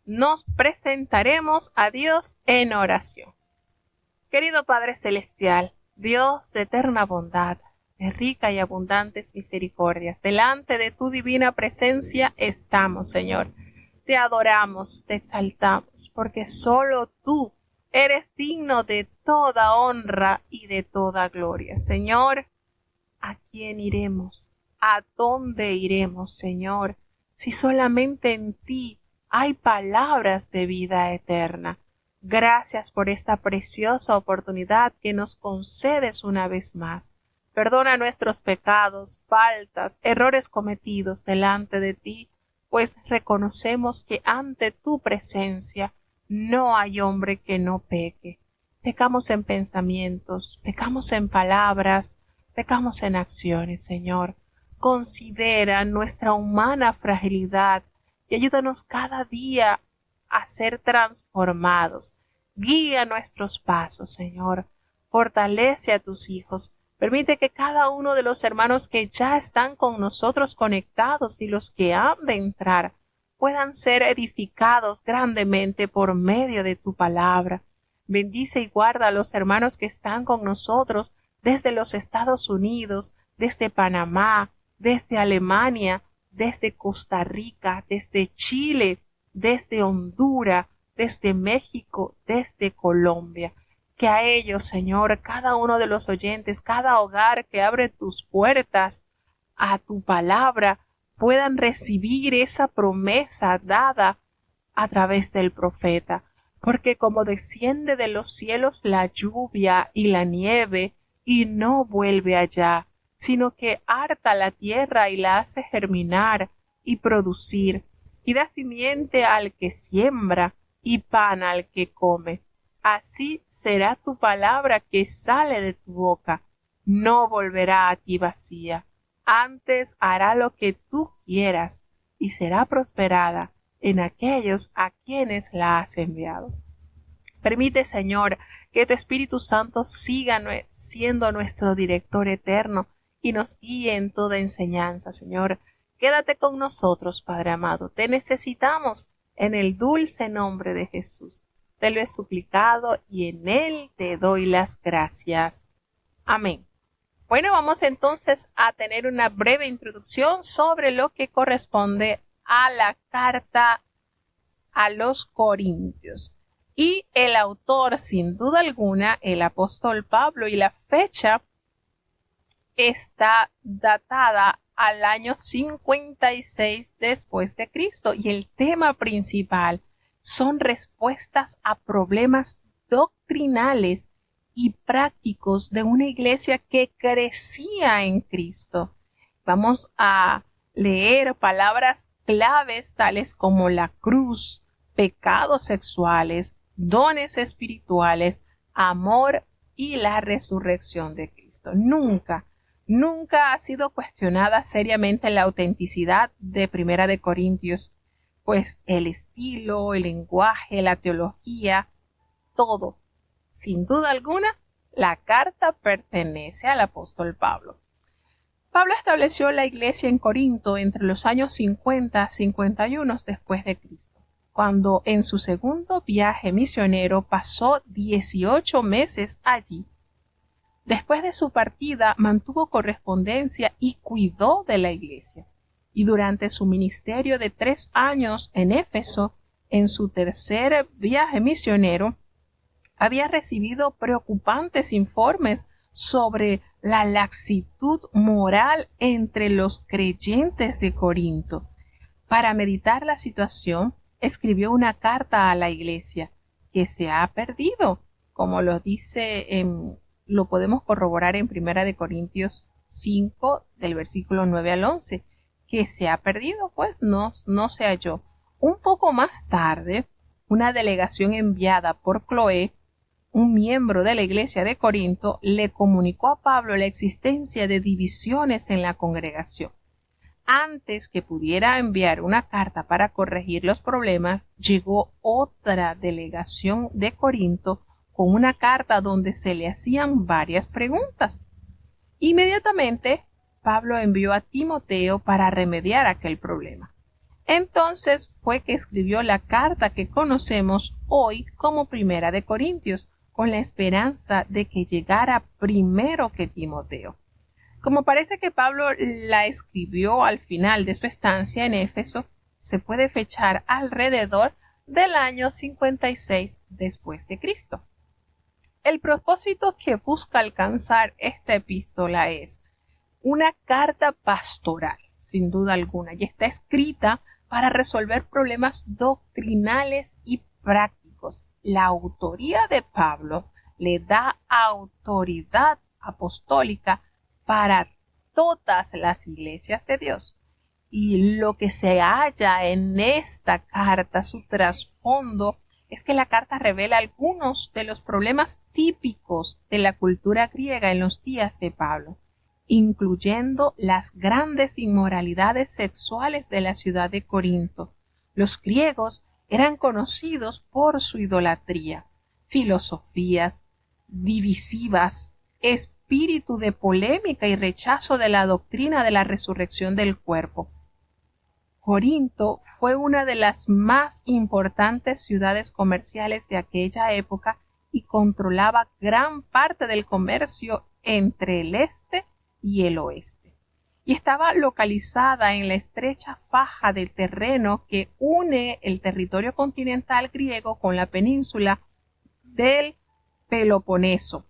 nos presentaremos a Dios en oración. Querido Padre Celestial, Dios de eterna bondad, de rica y abundantes misericordias, delante de tu divina presencia estamos, Señor. Te adoramos, te exaltamos, porque solo tú eres digno de toda honra y de toda gloria. Señor, ¿a quién iremos? ¿A dónde iremos, Señor? Si solamente en ti hay palabras de vida eterna. Gracias por esta preciosa oportunidad que nos concedes una vez más. Perdona nuestros pecados, faltas, errores cometidos delante de ti, pues reconocemos que ante tu presencia no hay hombre que no peque. Pecamos en pensamientos, pecamos en palabras, pecamos en acciones, Señor. Considera nuestra humana fragilidad y ayúdanos cada día a ser transformados. Guía nuestros pasos, Señor. Fortalece a tus hijos. Permite que cada uno de los hermanos que ya están con nosotros conectados y los que han de entrar puedan ser edificados grandemente por medio de tu palabra. Bendice y guarda a los hermanos que están con nosotros desde los Estados Unidos, desde Panamá, desde Alemania, desde Costa Rica, desde Chile, desde Honduras, desde México, desde Colombia. Que a ellos, Señor, cada uno de los oyentes, cada hogar que abre tus puertas a tu palabra, puedan recibir esa promesa dada a través del profeta. Porque como desciende de los cielos la lluvia y la nieve, y no vuelve allá, sino que harta la tierra y la hace germinar y producir, y da simiente al que siembra y pan al que come. Así será tu palabra que sale de tu boca. No volverá a ti vacía. Antes hará lo que tú quieras y será prosperada en aquellos a quienes la has enviado. Permite, Señor, que tu Espíritu Santo siga siendo nuestro director eterno y nos guíe en toda enseñanza, Señor. Quédate con nosotros, Padre amado. Te necesitamos en el dulce nombre de Jesús. Te lo he suplicado y en él te doy las gracias. Amén. Bueno, vamos entonces a tener una breve introducción sobre lo que corresponde a la carta a los Corintios. Y el autor, sin duda alguna, el apóstol Pablo, y la fecha está datada al año 56 después de Cristo. Y el tema principal son respuestas a problemas doctrinales y prácticos de una iglesia que crecía en Cristo. Vamos a leer palabras claves tales como la cruz, pecados sexuales, dones espirituales, amor y la resurrección de Cristo. Nunca ha sido cuestionada seriamente la autenticidad de Primera de Corintios, pues el estilo, el lenguaje, la teología, todo, sin duda alguna, la carta pertenece al apóstol Pablo. Pablo estableció la iglesia en Corinto entre los años 50 y 51 después de Cristo, cuando en su segundo viaje misionero pasó 18 meses allí. Después de su partida mantuvo correspondencia y cuidó de la iglesia. Y durante su ministerio de 3 años en Éfeso, en su tercer viaje misionero, había recibido preocupantes informes sobre la laxitud moral entre los creyentes de Corinto. Para meditar la situación, escribió una carta a la iglesia que se ha perdido, como lo lo podemos corroborar en 1 de Corintios 5 del versículo 9 al 11, que se ha perdido, pues no se halló. Un poco más tarde, una delegación enviada por Cloé, un miembro de la iglesia de Corinto, le comunicó a Pablo la existencia de divisiones en la congregación. Antes que pudiera enviar una carta para corregir los problemas, llegó otra delegación de Corinto con una carta donde se le hacían varias preguntas. Inmediatamente, Pablo envió a Timoteo para remediar aquel problema. Entonces fue que escribió la carta que conocemos hoy como Primera de Corintios, con la esperanza de que llegara primero que Timoteo. Como parece que Pablo la escribió al final de su estancia en Éfeso, se puede fechar alrededor del año 56 después de Cristo. El propósito que busca alcanzar esta epístola es una carta pastoral, sin duda alguna, y está escrita para resolver problemas doctrinales y prácticos. La autoría de Pablo le da autoridad apostólica para todas las iglesias de Dios. Y lo que se halla en esta carta, su trasfondo, es que la carta revela algunos de los problemas típicos de la cultura griega en los días de Pablo, incluyendo las grandes inmoralidades sexuales de la ciudad de Corinto. Los griegos eran conocidos por su idolatría, filosofías divisivas, espíritu de polémica y rechazo de la doctrina de la resurrección del cuerpo. Corinto fue una de las más importantes ciudades comerciales de aquella época y controlaba gran parte del comercio entre el este y el oeste. Y estaba localizada en la estrecha faja de terreno que une el territorio continental griego con la península del Peloponeso.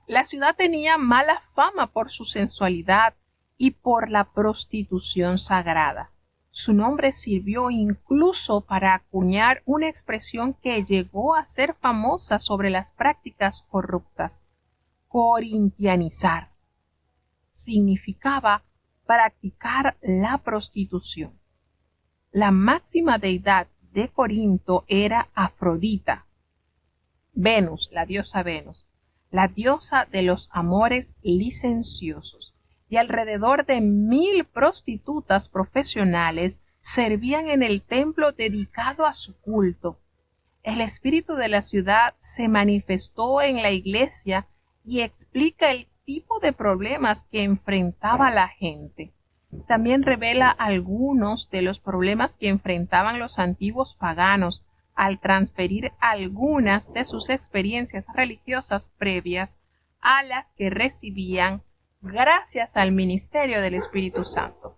La ciudad tenía mala fama por su sensualidad y por la prostitución sagrada. Su nombre sirvió incluso para acuñar una expresión que llegó a ser famosa sobre las prácticas corruptas: corintianizar. Significaba practicar la prostitución. La máxima deidad de Corinto era Afrodita, Venus, la diosa Venus, la diosa de los amores licenciosos, y alrededor de 1000 prostitutas profesionales servían en el templo dedicado a su culto. El espíritu de la ciudad se manifestó en la iglesia y explica el tipo de problemas que enfrentaba la gente. También revela algunos de los problemas que enfrentaban los antiguos paganos al transferir algunas de sus experiencias religiosas previas a las que recibían gracias al ministerio del Espíritu Santo.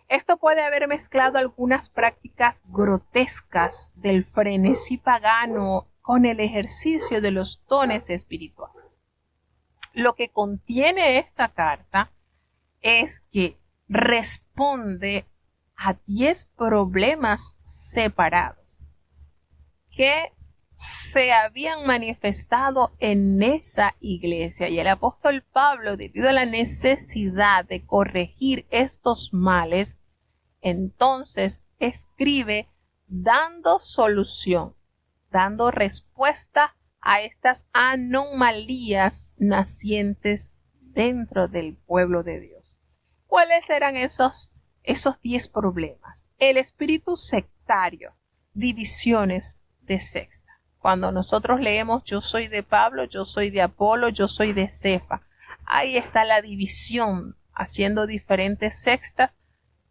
Esto puede haber mezclado algunas prácticas grotescas del frenesí pagano con el ejercicio de los dones espirituales. Lo que contiene esta carta es que responde a 10 problemas separados que se habían manifestado en esa iglesia, y el apóstol Pablo, debido a la necesidad de corregir estos males, entonces escribe dando solución, dando respuesta a estas anomalías nacientes dentro del pueblo de Dios. ¿Cuáles eran esos 10 problemas? El espíritu sectario, divisiones de secta. Cuando nosotros leemos yo soy de Pablo, yo soy de Apolo, yo soy de Cefa, ahí está la división, haciendo diferentes sectas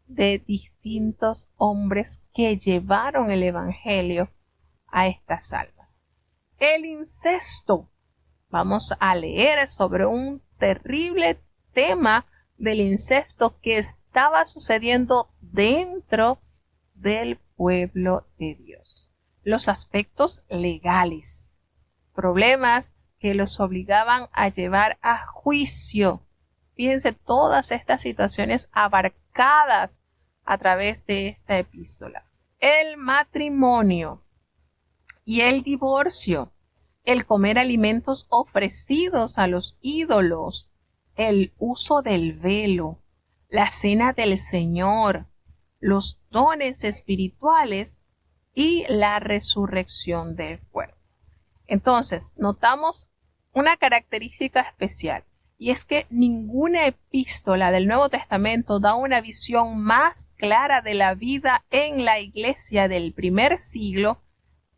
de distintos hombres que llevaron el evangelio a estas almas. El incesto. Vamos a leer sobre un terrible tema del incesto que estaba sucediendo dentro del pueblo de Dios. Los aspectos legales, problemas que los obligaban a llevar a juicio. Fíjense todas estas situaciones abarcadas a través de esta epístola. El matrimonio y el divorcio, el comer alimentos ofrecidos a los ídolos, el uso del velo, la cena del Señor, los dones espirituales y la resurrección del cuerpo. Entonces, notamos una característica especial, y es que ninguna epístola del Nuevo Testamento da una visión más clara de la vida en la iglesia del primer siglo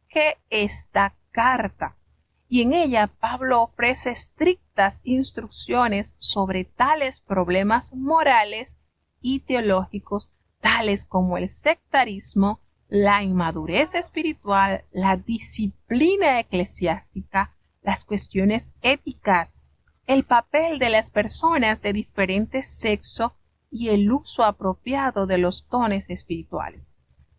que esta carta. Y en ella Pablo ofrece estrictas instrucciones sobre tales problemas morales y teológicos tales como el sectarismo, la inmadurez espiritual, la disciplina eclesiástica, las cuestiones éticas, el papel de las personas de diferente sexo y el uso apropiado de los dones espirituales.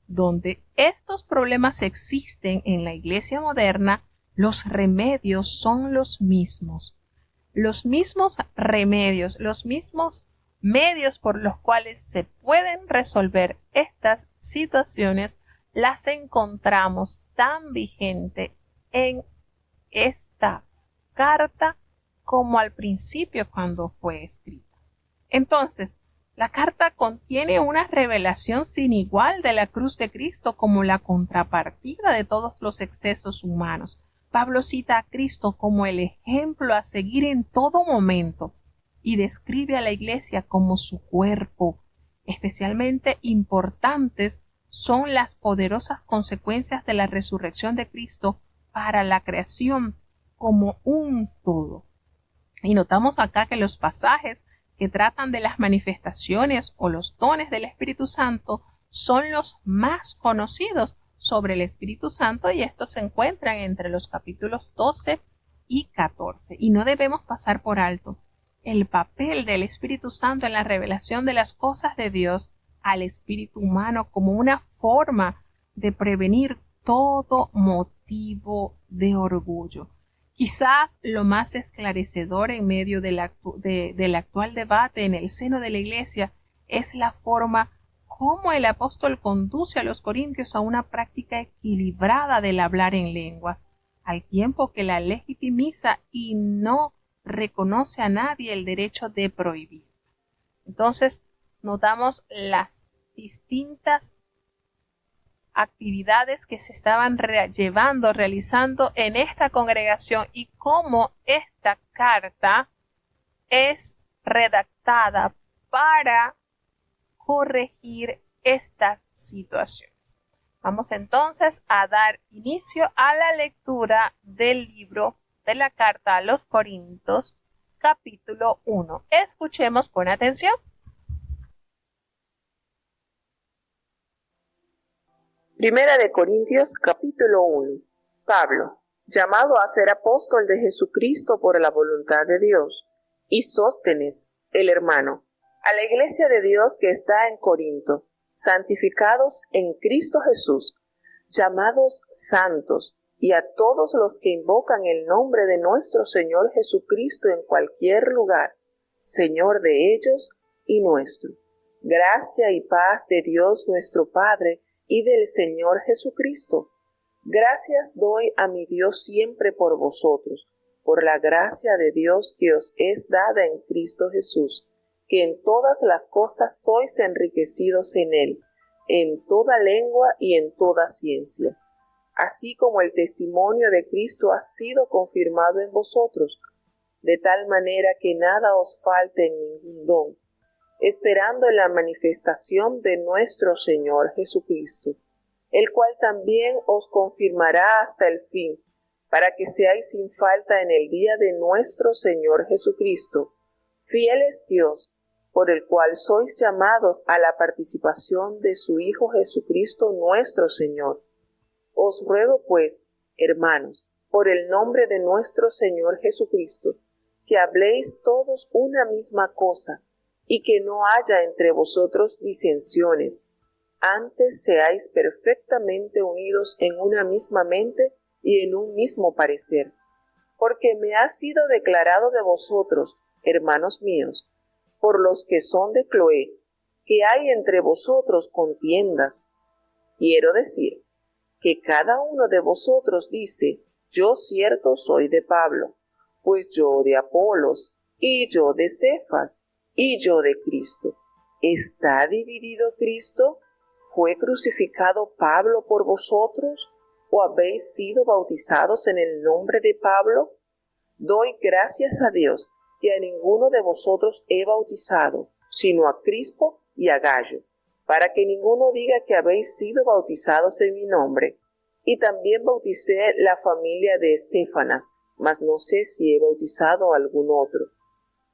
Donde estos problemas existen en la Iglesia moderna, los remedios son los mismos. Los mismos remedios, los mismos medios por los cuales se pueden resolver estas situaciones, las encontramos tan vigente en esta carta como al principio cuando fue escrita. Entonces, la carta contiene una revelación sin igual de la cruz de Cristo como la contrapartida de todos los excesos humanos. Pablo cita a Cristo como el ejemplo a seguir en todo momento y describe a la Iglesia como su cuerpo. Especialmente importantes son las poderosas consecuencias de la resurrección de Cristo para la creación como un todo. Y notamos acá que los pasajes que tratan de las manifestaciones o los dones del Espíritu Santo son los más conocidos sobre el Espíritu Santo, y estos se encuentran entre los capítulos 12 y 14. Y no debemos pasar por alto el papel del Espíritu Santo en la revelación de las cosas de Dios al espíritu humano como una forma de prevenir todo motivo de orgullo. Quizás lo más esclarecedor en medio del actual debate en el seno de la Iglesia es la forma como el apóstol conduce a los corintios a una práctica equilibrada del hablar en lenguas, al tiempo que la legitimiza y no reconoce a nadie el derecho de prohibir. Entonces, notamos las distintas actividades que se estaban realizando en esta congregación y cómo esta carta es redactada para corregir estas situaciones. Vamos entonces a dar inicio a la lectura del libro de la carta a los Corintios, capítulo 1. Escuchemos con atención. Primera de Corintios, capítulo 1. Pablo, llamado a ser apóstol de Jesucristo por la voluntad de Dios, y Sóstenes, el hermano, a la iglesia de Dios que está en Corinto, santificados en Cristo Jesús, llamados santos, y a todos los que invocan el nombre de nuestro Señor Jesucristo en cualquier lugar, Señor de ellos y nuestro. Gracia y paz de Dios nuestro Padre y del Señor Jesucristo. Gracias doy a mi Dios siempre por vosotros, por la gracia de Dios que os es dada en Cristo Jesús, que en todas las cosas sois enriquecidos en Él, en toda lengua y en toda ciencia, así como el testimonio de Cristo ha sido confirmado en vosotros, de tal manera que nada os falte en ningún don, esperando en la manifestación de nuestro Señor Jesucristo, el cual también os confirmará hasta el fin, para que seáis sin falta en el día de nuestro Señor Jesucristo. Fiel es Dios, por el cual sois llamados a la participación de su Hijo Jesucristo nuestro Señor. Os ruego pues, hermanos, por el nombre de nuestro Señor Jesucristo, que habléis todos una misma cosa, y que no haya entre vosotros disensiones. Antes seáis perfectamente unidos en una misma mente y en un mismo parecer. Porque me ha sido declarado de vosotros, hermanos míos, por los que son de Cloé, que hay entre vosotros contiendas. Quiero decir, que cada uno de vosotros dice, yo cierto soy de Pablo, pues yo de Apolos, y yo de Cefas, y yo de Cristo. ¿Está dividido Cristo? ¿Fue crucificado Pablo por vosotros? ¿O habéis sido bautizados en el nombre de Pablo? Doy gracias a Dios que a ninguno de vosotros he bautizado, sino a Crispo y a Gallo, para que ninguno diga que habéis sido bautizados en mi nombre. Y también bauticé la familia de Estéfanas, mas no sé si he bautizado a algún otro.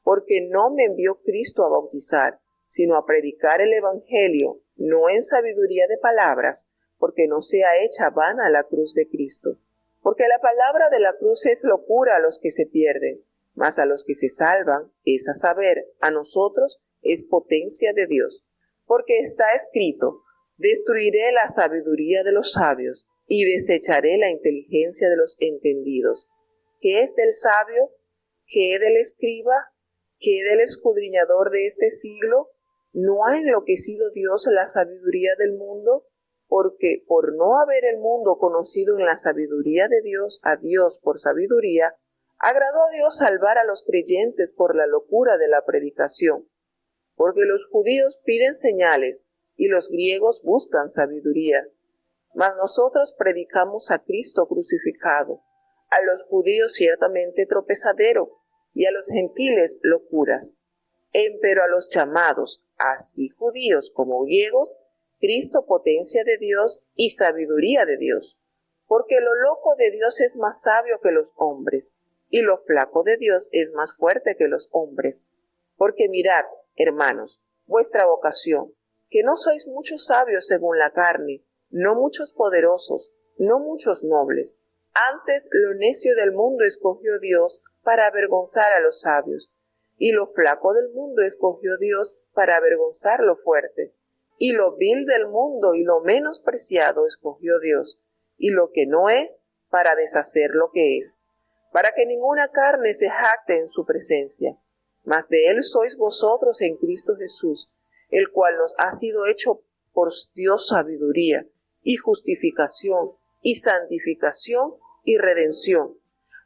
Porque no me envió Cristo a bautizar, sino a predicar el Evangelio, no en sabiduría de palabras, porque no sea hecha vana la cruz de Cristo. Porque la palabra de la cruz es locura a los que se pierden, mas a los que se salvan, es a saber, a nosotros es potencia de Dios. Porque está escrito: destruiré la sabiduría de los sabios y desecharé la inteligencia de los entendidos. ¿Qué es del sabio? ¿Qué del escriba? ¿Qué del escudriñador de este siglo? ¿No ha enloquecido Dios la sabiduría del mundo? Porque por no haber el mundo conocido en la sabiduría de Dios a Dios por sabiduría, agradó a Dios salvar a los creyentes por la locura de la predicación. Porque los judíos piden señales y los griegos buscan sabiduría. Mas nosotros predicamos a Cristo crucificado, a los judíos ciertamente tropezadero, y a los gentiles locuras. Empero a los llamados, así judíos como griegos, Cristo potencia de Dios y sabiduría de Dios. Porque lo loco de Dios es más sabio que los hombres, y lo flaco de Dios es más fuerte que los hombres. Porque mirad, hermanos, vuestra vocación, que no sois muchos sabios según la carne, no muchos poderosos, no muchos nobles. Antes lo necio del mundo escogió Dios para avergonzar a los sabios, y lo flaco del mundo escogió Dios para avergonzar lo fuerte, y lo vil del mundo y lo menospreciado escogió Dios, y lo que no es para deshacer lo que es, para que ninguna carne se jacte en su presencia. Mas de él sois vosotros en Cristo Jesús, el cual nos ha sido hecho por Dios sabiduría, y justificación, y santificación, y redención,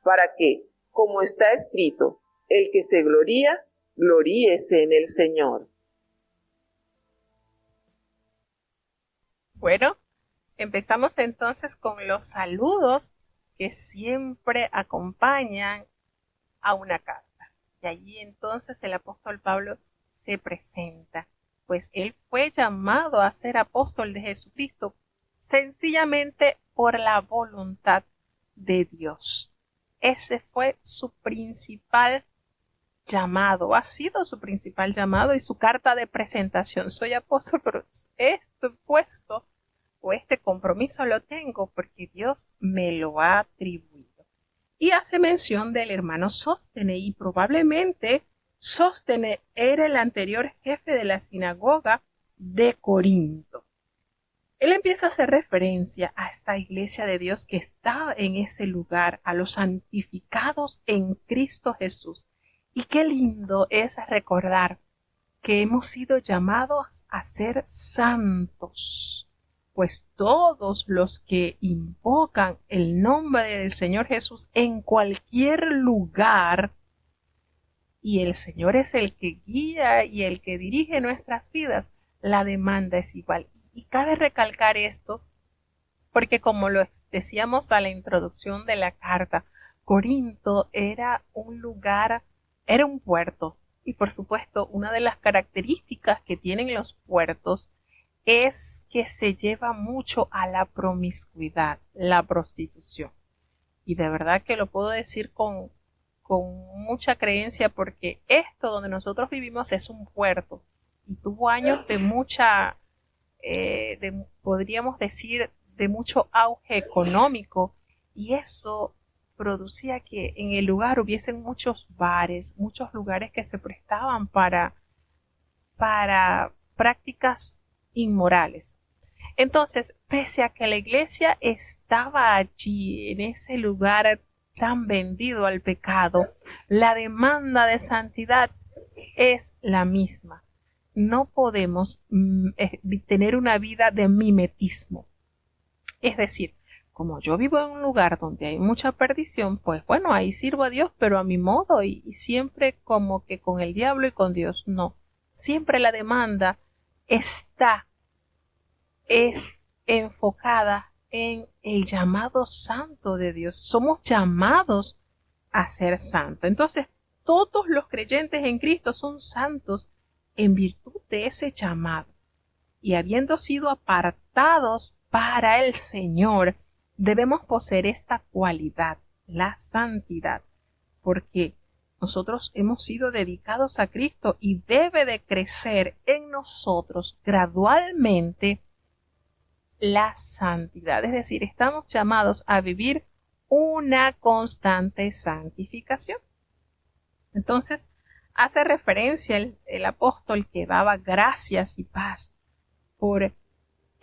para que, como está escrito, el que se gloría, gloríese en el Señor. Bueno, empezamos entonces con los saludos que siempre acompañan a una carta. Y allí entonces el apóstol Pablo se presenta, pues él fue llamado a ser apóstol de Jesucristo sencillamente por la voluntad de Dios. Ese fue su principal llamado, ha sido su principal llamado y su carta de presentación. Soy apóstol, pero este puesto o este compromiso lo tengo porque Dios me lo ha atribuido. Y hace mención del hermano Sóstenes, y probablemente Sóstenes era el anterior jefe de la sinagoga de Corinto. Él empieza a hacer referencia a esta iglesia de Dios que está en ese lugar, a los santificados en Cristo Jesús. Y qué lindo es recordar que hemos sido llamados a ser santos, pues todos los que invocan el nombre del Señor Jesús en cualquier lugar, y el Señor es el que guía y el que dirige nuestras vidas, la demanda es igual. Y cabe recalcar esto porque, como lo decíamos a la introducción de la carta, Corinto era un lugar, era un puerto, y por supuesto una de las características que tienen los puertos es que se lleva mucho a la promiscuidad, la prostitución. Y de verdad que lo puedo decir con mucha creencia, porque esto donde nosotros vivimos es un puerto y tuvo años de mucha, podríamos decir, de mucho auge económico, y eso producía que en el lugar hubiesen muchos bares, muchos lugares que se prestaban para prácticas inmorales. Entonces, pese a que la iglesia estaba allí, en ese lugar tan vendido al pecado, la demanda de santidad es la misma. No podemos tener una vida de mimetismo. Es decir, como yo vivo en un lugar donde hay mucha perdición, pues bueno, ahí sirvo a Dios, pero a mi modo, y siempre como que con el diablo y con Dios. No, siempre la demanda es enfocada en el llamado santo de Dios. Somos llamados a ser santos. Entonces, todos los creyentes en Cristo son santos en virtud de ese llamado. Y habiendo sido apartados para el Señor, debemos poseer esta cualidad, la santidad, porque Nosotros hemos sido dedicados a Cristo y debe de crecer en nosotros gradualmente la santidad. Es decir, estamos llamados a vivir una constante santificación. Entonces, hace referencia el apóstol que daba gracias y paz por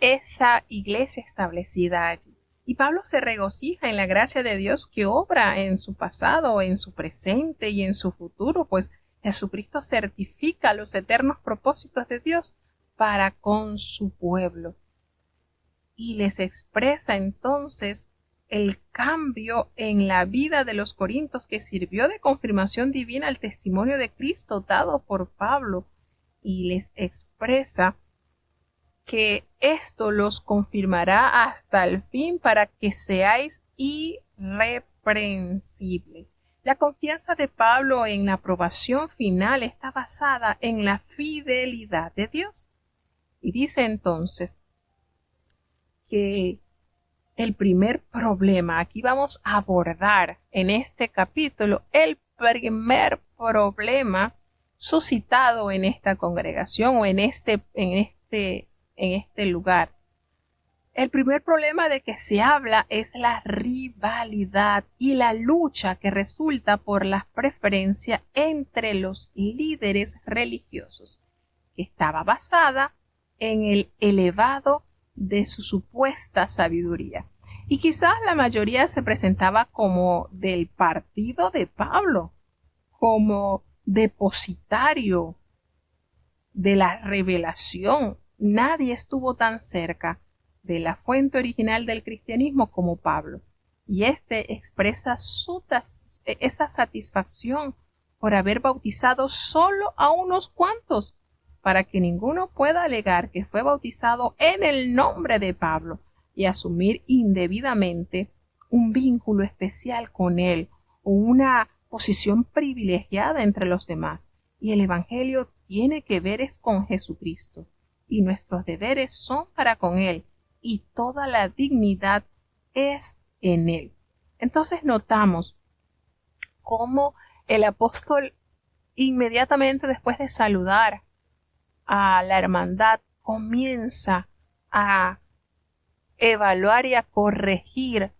esa iglesia establecida allí. Y Pablo se regocija en la gracia de Dios que obra en su pasado, en su presente y en su futuro, pues Jesucristo certifica los eternos propósitos de Dios para con su pueblo. Y les expresa entonces el cambio en la vida de los corintios que sirvió de confirmación divina al testimonio de Cristo dado por Pablo, y les expresa que esto los confirmará hasta el fin para que seáis irreprensibles. La confianza de Pablo en la aprobación final está basada en la fidelidad de Dios. Y dice entonces que el primer problema, aquí vamos a abordar en este capítulo el primer problema suscitado en esta congregación o en este lugar. El primer problema de que se habla es la rivalidad y la lucha que resulta por la preferencia entre los líderes religiosos, que estaba basada en el elevado de su supuesta sabiduría. Y quizás la mayoría se presentaba como del partido de Pablo, como depositario de la revelación. Nadie estuvo tan cerca de la fuente original del cristianismo como Pablo. Y este expresa esa satisfacción por haber bautizado solo a unos cuantos, para que ninguno pueda alegar que fue bautizado en el nombre de Pablo y asumir indebidamente un vínculo especial con él o una posición privilegiada entre los demás. Y el Evangelio tiene que ver es con Jesucristo, y nuestros deberes son para con él, y toda la dignidad es en él. Entonces notamos cómo el apóstol, inmediatamente después de saludar a la hermandad, comienza a evaluar y a corregir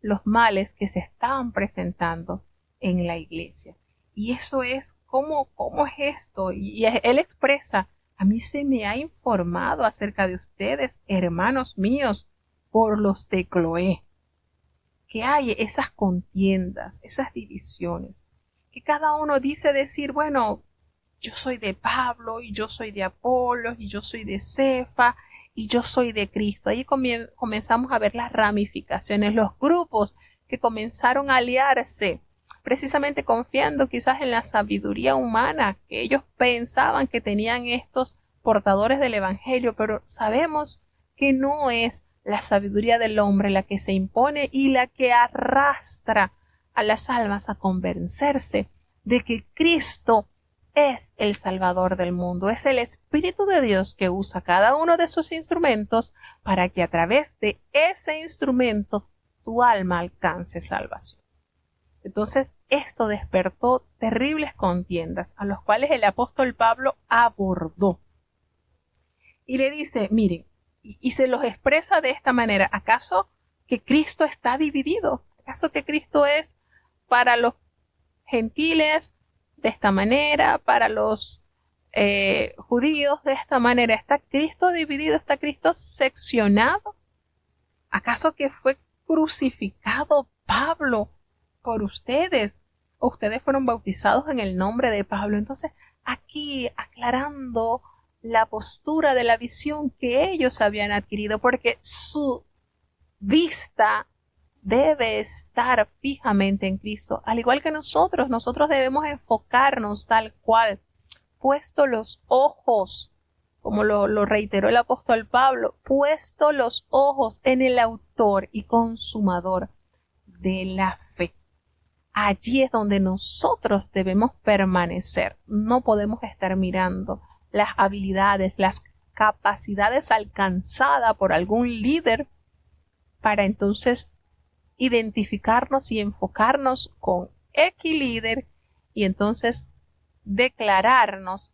los males que se estaban presentando en la iglesia. Y eso es, ¿cómo es esto? Y él expresa: a mí se me ha informado acerca de ustedes, hermanos míos, por los de Cloé, que hay esas contiendas, esas divisiones, que cada uno dice decir, bueno, yo soy de Pablo, y yo soy de Apolos, y yo soy de Cefa, y yo soy de Cristo. Ahí comenzamos a ver las ramificaciones, los grupos que comenzaron a aliarse, precisamente confiando quizás en la sabiduría humana que ellos pensaban que tenían estos portadores del Evangelio, pero sabemos que no es la sabiduría del hombre la que se impone y la que arrastra a las almas a convencerse de que Cristo es el Salvador del mundo. Es el Espíritu de Dios que usa cada uno de sus instrumentos para que a través de ese instrumento tu alma alcance salvación. Entonces esto despertó terribles contiendas a los cuales el apóstol Pablo abordó. Y le dice, miren, y se los expresa de esta manera: ¿acaso que Cristo está dividido? ¿Acaso que Cristo es para los gentiles de esta manera, para los judíos de esta manera? ¿Está Cristo dividido? ¿Está Cristo seccionado? ¿Acaso que fue crucificado Pablo por ustedes? ¿O ustedes fueron bautizados en el nombre de Pablo? Entonces, aquí aclarando la postura de la visión que ellos habían adquirido, porque su vista debe estar fijamente en Cristo, al igual que nosotros debemos enfocarnos tal cual, puesto los ojos, como lo reiteró el apóstol Pablo, puesto los ojos en el autor y consumador de la fe. Allí es donde nosotros debemos permanecer. No podemos estar mirando las habilidades, las capacidades alcanzadas por algún líder para entonces identificarnos y enfocarnos con X líder y entonces declararnos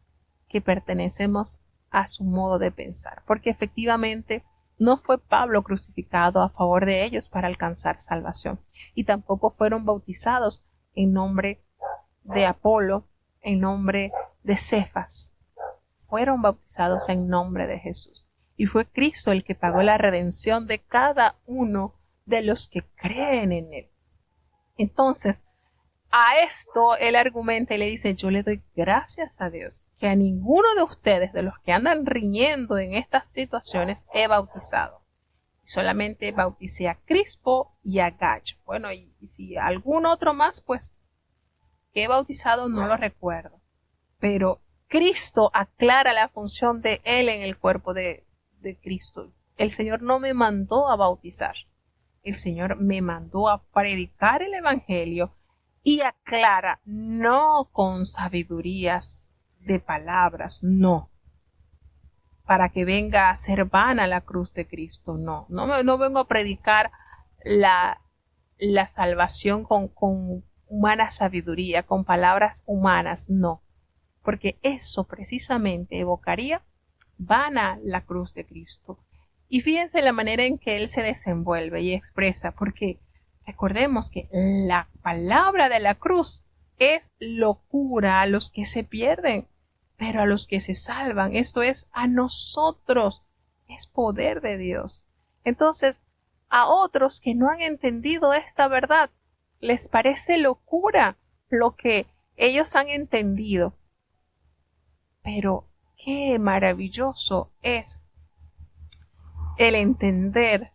que pertenecemos a su modo de pensar, porque efectivamente no fue Pablo crucificado a favor de ellos para alcanzar salvación, y tampoco fueron bautizados en nombre de Apolo, en nombre de Cefas. Fueron bautizados en nombre de Jesús, y fue Cristo el que pagó la redención de cada uno de los que creen en él. Entonces, a esto él argumenta y le dice: yo le doy gracias a Dios que a ninguno de ustedes, de los que andan riñendo en estas situaciones, he bautizado. Solamente bauticé a Crispo y a Gayo. Bueno, y si algún otro más, pues, que he bautizado no lo recuerdo. Pero Cristo aclara la función de él en el cuerpo de Cristo. El Señor no me mandó a bautizar. El Señor me mandó a predicar el Evangelio, y aclara, no con sabidurías de palabras, no, para que venga a ser vana la cruz de Cristo, no vengo a predicar la salvación con humana sabiduría, con palabras humanas, no, porque eso precisamente evocaría vana la cruz de Cristo. Y fíjense la manera en que él se desenvuelve y expresa, porque recordemos que la palabra de la cruz es locura a los que se pierden, pero a los que se salvan, esto es, a nosotros, es poder de Dios. Entonces, a otros que no han entendido esta verdad, les parece locura lo que ellos han entendido. Pero qué maravilloso es el entender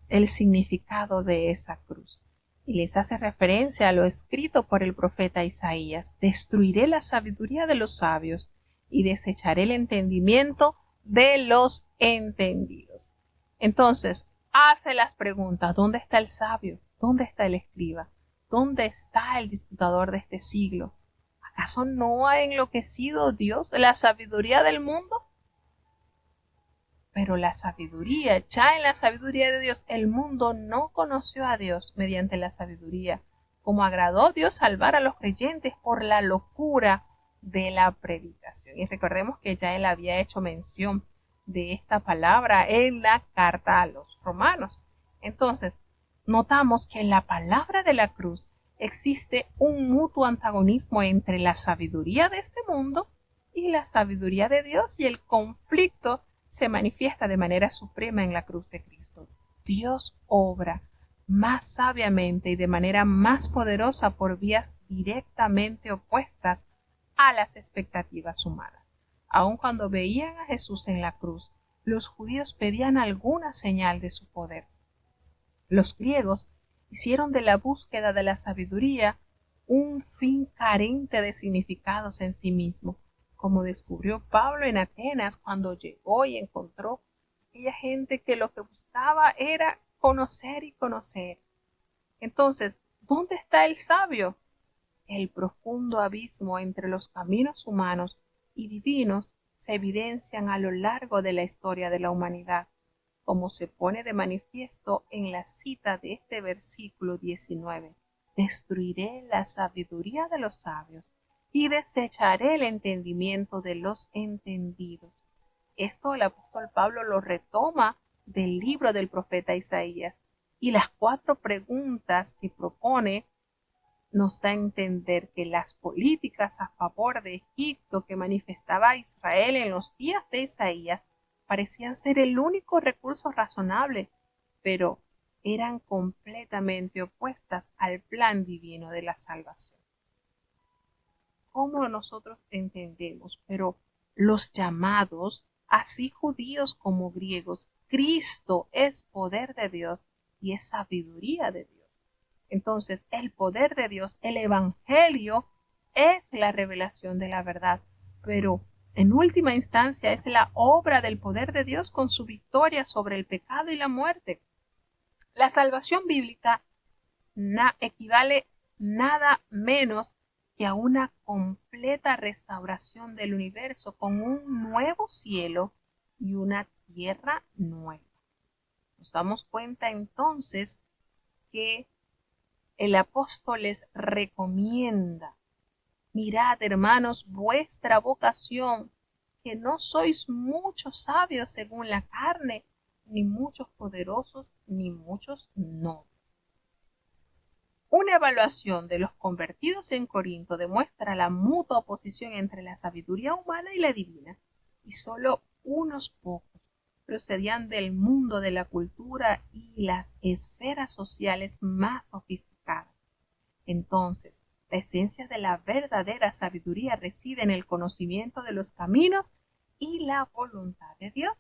el significado de esa cruz. Y les hace referencia a lo escrito por el profeta Isaías: destruiré la sabiduría de los sabios y desecharé el entendimiento de los entendidos. Entonces, hace las preguntas: ¿dónde está el sabio? ¿Dónde está el escriba? ¿Dónde está el disputador de este siglo? ¿Acaso no ha enloquecido Dios la sabiduría del mundo? Pero la sabiduría, ya en la sabiduría de Dios, el mundo no conoció a Dios mediante la sabiduría, como agradó Dios salvar a los creyentes por la locura de la predicación. Y recordemos que ya él había hecho mención de esta palabra en la carta a los romanos. Entonces, notamos que en la palabra de la cruz existe un mutuo antagonismo entre la sabiduría de este mundo y la sabiduría de Dios, y el conflicto se manifiesta de manera suprema en la cruz de Cristo. Dios obra más sabiamente y de manera más poderosa por vías directamente opuestas a las expectativas humanas. Aun cuando veían a Jesús en la cruz, los judíos pedían alguna señal de su poder. Los griegos hicieron de la búsqueda de la sabiduría un fin carente de significados en sí mismo, como descubrió Pablo en Atenas cuando llegó y encontró aquella gente que lo que buscaba era conocer y conocer. Entonces, ¿dónde está el sabio? El profundo abismo entre los caminos humanos y divinos se evidencian a lo largo de la historia de la humanidad, como se pone de manifiesto en la cita de este versículo 19. Destruiré la sabiduría de los sabios y desecharé el entendimiento de los entendidos. Esto el apóstol Pablo lo retoma del libro del profeta Isaías, y las 4 preguntas que propone nos da a entender que las políticas a favor de Egipto que manifestaba Israel en los días de Isaías parecían ser el único recurso razonable, pero eran completamente opuestas al plan divino de la salvación. ¿Cómo nosotros entendemos? Pero los llamados, así judíos como griegos, Cristo es poder de Dios y es sabiduría de Dios. Entonces, el poder de Dios, el Evangelio, es la revelación de la verdad, pero en última instancia es la obra del poder de Dios con su victoria sobre el pecado y la muerte. La salvación bíblica equivale nada menos que a una completa restauración del universo con un nuevo cielo y una tierra nueva. Nos damos cuenta entonces que el apóstol les recomienda Mirad, hermanos, vuestra vocación, que no sois muchos sabios según la carne, ni muchos poderosos, ni muchos nobles. Una evaluación de los convertidos en Corinto demuestra la mutua oposición entre la sabiduría humana y la divina, y solo unos pocos procedían del mundo de la cultura y las esferas sociales más sofisticadas. Entonces, la esencia de la verdadera sabiduría reside en el conocimiento de los caminos y la voluntad de Dios,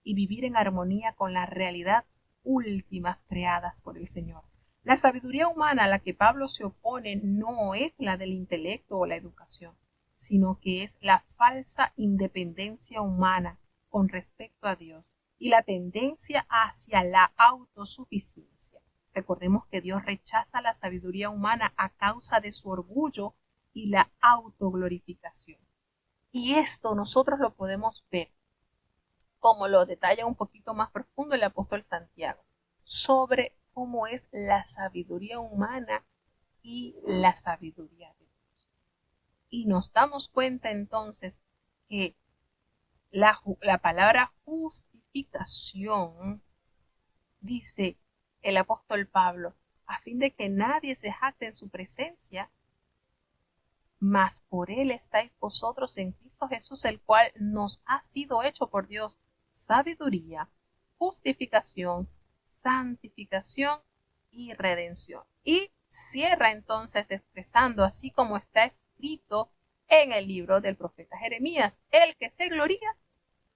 y vivir en armonía con las realidades últimas creadas por el Señor. La sabiduría humana a la que Pablo se opone no es la del intelecto o la educación, sino que es la falsa independencia humana con respecto a Dios y la tendencia hacia la autosuficiencia. Recordemos que Dios rechaza la sabiduría humana a causa de su orgullo y la autoglorificación. Y esto nosotros lo podemos ver, como lo detalla un poquito más profundo el apóstol Santiago, sobre cómo es la sabiduría humana y la sabiduría de Dios. Y nos damos cuenta entonces que la palabra justificación, dice el apóstol Pablo, a fin de que nadie se jacte en su presencia, mas por él estáis vosotros en Cristo Jesús, el cual nos ha sido hecho por Dios sabiduría, justificación, santificación y redención. Y cierra entonces expresando, así como está escrito en el libro del profeta Jeremías, el que se gloría,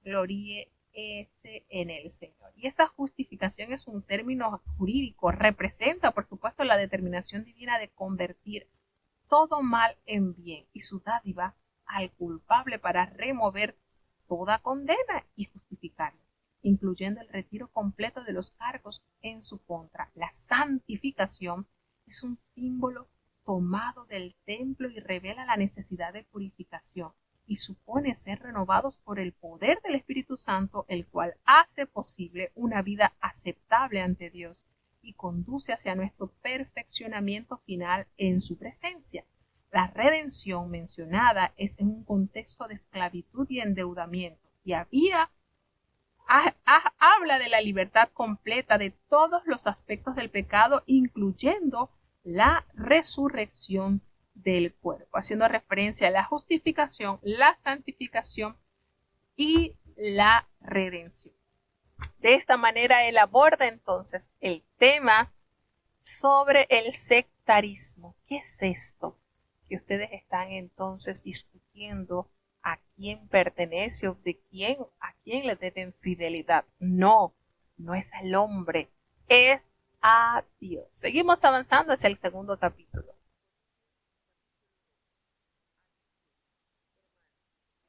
gloríe en el Señor. Y esta justificación es un término jurídico, representa por supuesto la determinación divina de convertir todo mal en bien y su dádiva al culpable para remover toda condena y justificarlo, incluyendo el retiro completo de los cargos en su contra. La santificación es un símbolo tomado del templo y revela la necesidad de purificación y supone ser renovados por el poder del Espíritu Santo, el cual hace posible una vida aceptable ante Dios y conduce hacia nuestro perfeccionamiento final en su presencia. La redención mencionada es en un contexto de esclavitud y endeudamiento, y habla de la libertad completa de todos los aspectos del pecado, incluyendo la resurrección del cuerpo, haciendo referencia a la justificación, la santificación y la redención. De esta manera él aborda entonces el tema sobre el sectarismo. ¿Qué es esto? Que ustedes están entonces discutiendo a quién pertenece o a quién le deben fidelidad. No es al hombre, es a Dios. Seguimos avanzando hacia el segundo capítulo.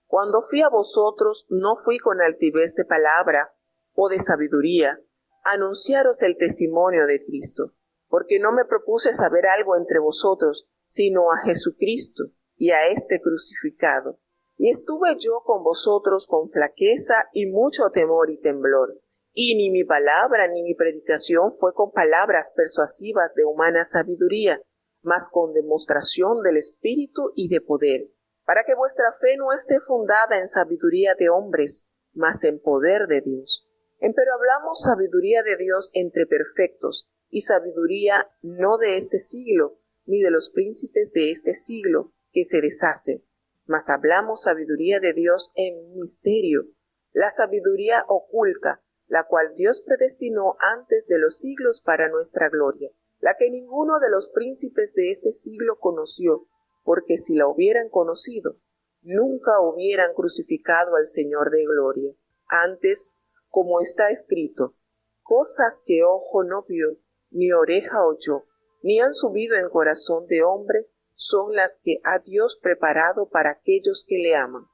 Cuando fui a vosotros, no fui con altivez de palabra o de sabiduría, a anunciaros el testimonio de Cristo, porque no me propuse saber algo entre vosotros, sino a Jesucristo y a este crucificado. Y estuve yo con vosotros con flaqueza y mucho temor y temblor. Y ni mi palabra ni mi predicación fue con palabras persuasivas de humana sabiduría, mas con demostración del Espíritu y de poder, para que vuestra fe no esté fundada en sabiduría de hombres, mas en poder de Dios. Empero hablamos sabiduría de Dios entre perfectos, y sabiduría no de este siglo, ni de los príncipes de este siglo, que se deshacen, mas hablamos sabiduría de Dios en misterio, la sabiduría oculta, la cual Dios predestinó antes de los siglos para nuestra gloria, la que ninguno de los príncipes de este siglo conoció, porque si la hubieran conocido, nunca hubieran crucificado al Señor de gloria. Antes, como está escrito, cosas que ojo no vio, ni oreja oyó, ni han subido en corazón de hombre, son las que ha Dios preparado para aquellos que le aman.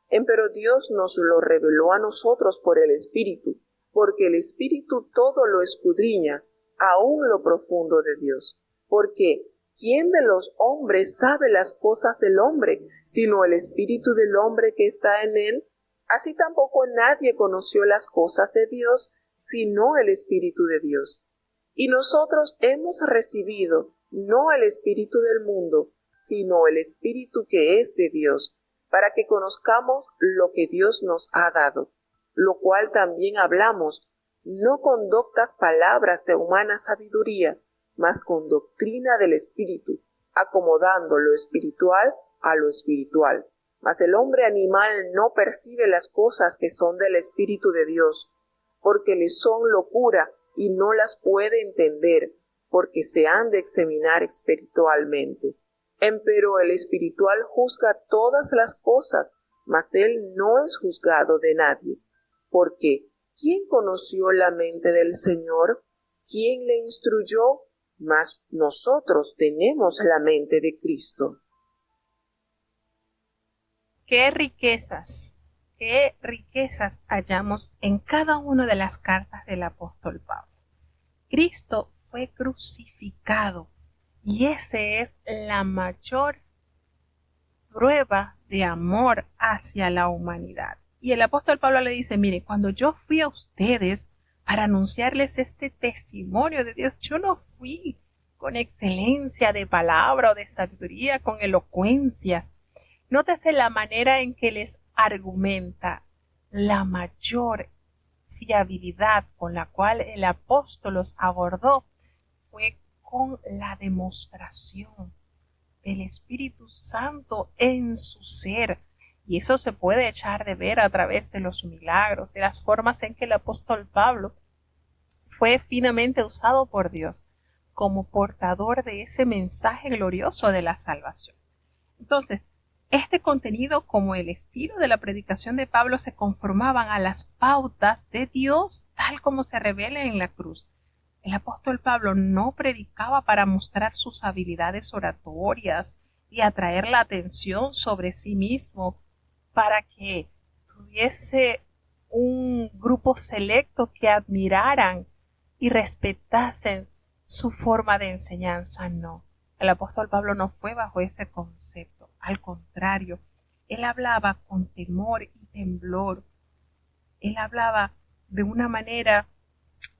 Empero Dios nos lo reveló a nosotros por el Espíritu, porque el Espíritu todo lo escudriña, aún lo profundo de Dios. Porque ¿quién de los hombres sabe las cosas del hombre, sino el Espíritu del hombre que está en él? Así tampoco nadie conoció las cosas de Dios, sino el Espíritu de Dios. Y nosotros hemos recibido no el espíritu del mundo, sino el Espíritu que es de Dios, para que conozcamos lo que Dios nos ha dado, lo cual también hablamos, no con doctas palabras de humana sabiduría, mas con doctrina del Espíritu, acomodando lo espiritual a lo espiritual. Mas el hombre animal no percibe las cosas que son del Espíritu de Dios, porque le son locura y no las puede entender, porque se han de examinar espiritualmente. Empero el espiritual juzga todas las cosas, mas él no es juzgado de nadie. Porque, ¿quién conoció la mente del Señor? ¿Quién le instruyó? Mas nosotros tenemos la mente de Cristo. Qué riquezas hallamos en cada una de las cartas del apóstol Pablo. Cristo fue crucificado y esa es la mayor prueba de amor hacia la humanidad. Y el apóstol Pablo le dice, mire, cuando yo fui a ustedes para anunciarles este testimonio de Dios, yo no fui con excelencia de palabra o de sabiduría, con elocuencias. Nótese la manera en que les argumenta, la mayor fiabilidad con la cual el apóstol los abordó fue con la demostración del Espíritu Santo en su ser. Y eso se puede echar de ver a través de los milagros, de las formas en que el apóstol Pablo fue finamente usado por Dios como portador de ese mensaje glorioso de la salvación. Entonces, este contenido, como el estilo de la predicación de Pablo, se conformaban a las pautas de Dios tal como se revela en la cruz. El apóstol Pablo no predicaba para mostrar sus habilidades oratorias y atraer la atención sobre sí mismo para que tuviese un grupo selecto que admiraran y respetasen su forma de enseñanza. No, el apóstol Pablo no fue bajo ese concepto. Al contrario, él hablaba con temor y temblor. Él hablaba de una manera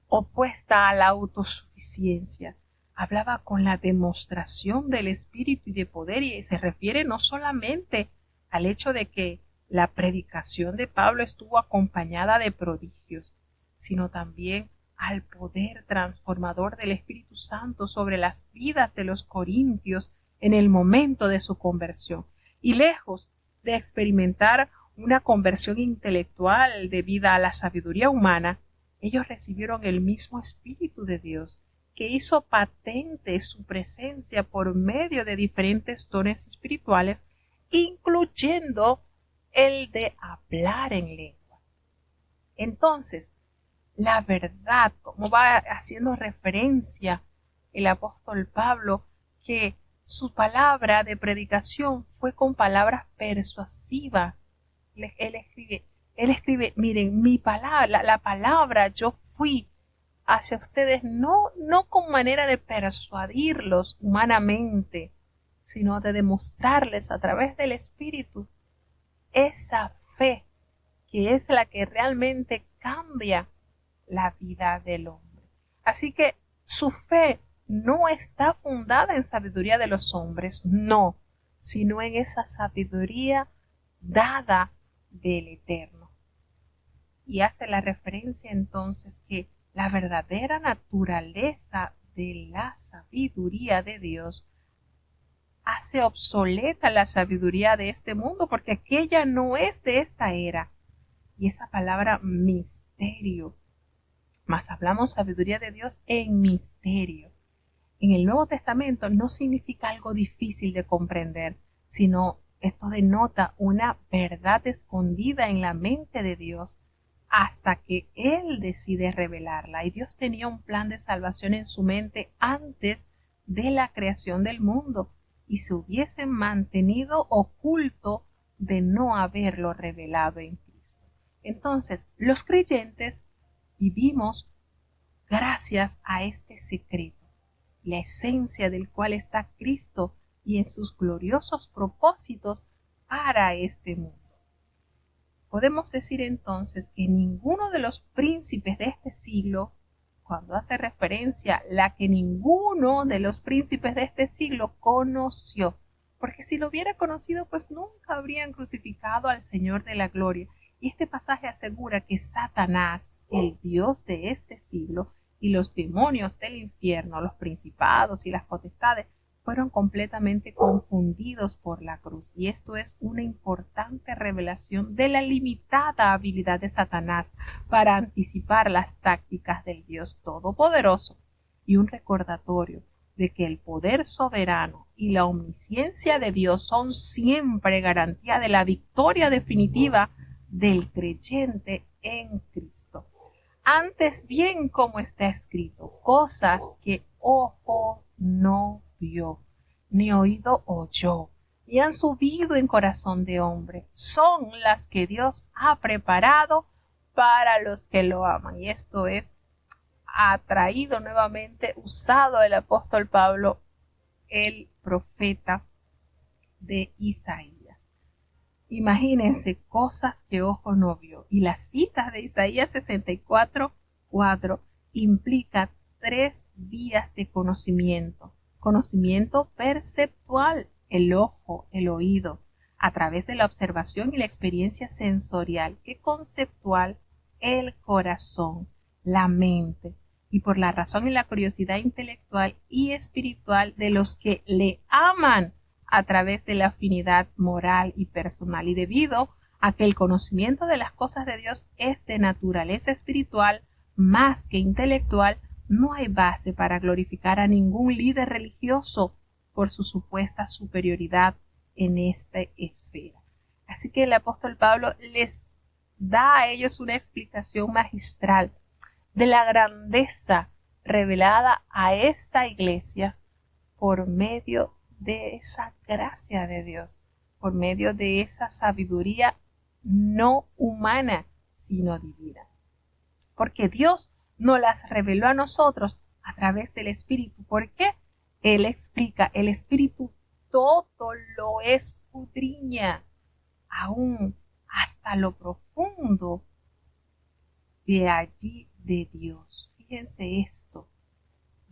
opuesta a la autosuficiencia. Hablaba con la demostración del espíritu y de poder, y se refiere no solamente al hecho de que la predicación de Pablo estuvo acompañada de prodigios, sino también al poder transformador del Espíritu Santo sobre las vidas de los corintios en el momento de su conversión. Y lejos de experimentar una conversión intelectual debida a la sabiduría humana, ellos recibieron el mismo Espíritu de Dios, que hizo patente su presencia por medio de diferentes dones espirituales, incluyendo el de hablar en lengua. Entonces, la verdad, como va haciendo referencia el apóstol Pablo, que su palabra de predicación fue con palabras persuasivas. Él escribe, miren, mi palabra, la palabra, yo fui hacia ustedes no con manera de persuadirlos humanamente, sino de demostrarles a través del Espíritu esa fe que es la que realmente cambia la vida del hombre. Así que su fe no está fundada en sabiduría de los hombres, no, sino en esa sabiduría dada del Eterno. Y hace la referencia entonces que la verdadera naturaleza de la sabiduría de Dios hace obsoleta la sabiduría de este mundo, porque aquella no es de esta era. Y esa palabra misterio, mas hablamos sabiduría de Dios en misterio. En el Nuevo Testamento no significa algo difícil de comprender, sino esto denota una verdad escondida en la mente de Dios hasta que Él decide revelarla. Y Dios tenía un plan de salvación en su mente antes de la creación del mundo, y se hubiese mantenido oculto de no haberlo revelado en Cristo. Entonces, los creyentes vivimos gracias a este secreto, la esencia del cual está Cristo y en sus gloriosos propósitos para este mundo. Podemos decir entonces que ninguno de los príncipes de este siglo, cuando hace referencia la que ninguno de los príncipes de este siglo conoció, porque si lo hubiera conocido, pues nunca habrían crucificado al Señor de la gloria. Y este pasaje asegura que Satanás, el Dios de este siglo, y los demonios del infierno, los principados y las potestades, fueron completamente confundidos por la cruz. Y esto es una importante revelación de la limitada habilidad de Satanás para anticipar las tácticas del Dios Todopoderoso, y un recordatorio de que el poder soberano y la omnisciencia de Dios son siempre garantía de la victoria definitiva del creyente en Cristo. Antes bien, como está escrito, cosas que ojo no vio, ni oído oyó, ni han subido en corazón de hombre, son las que Dios ha preparado para los que lo aman. Y esto es atraído nuevamente, usado el apóstol Pablo, el profeta de Isaías. Imagínense, cosas que ojo no vio. Y las citas de Isaías 64:4 implica 3 vías de conocimiento. Conocimiento perceptual, el ojo, el oído, a través de la observación y la experiencia sensorial, que conceptual, el corazón, la mente, y por la razón y la curiosidad intelectual y espiritual de los que le aman a través de la afinidad moral y personal. Y debido a que el conocimiento de las cosas de Dios es de naturaleza espiritual más que intelectual, no hay base para glorificar a ningún líder religioso por su supuesta superioridad en esta esfera. Así que el apóstol Pablo les da a ellos una explicación magistral de la grandeza revelada a esta iglesia por medio de esa gracia de Dios, por medio de esa sabiduría no humana, sino divina. Porque Dios nos las reveló a nosotros a través del Espíritu. ¿Por qué? Él explica, el Espíritu todo lo escudriña, aún hasta lo profundo de allí de Dios. Fíjense esto.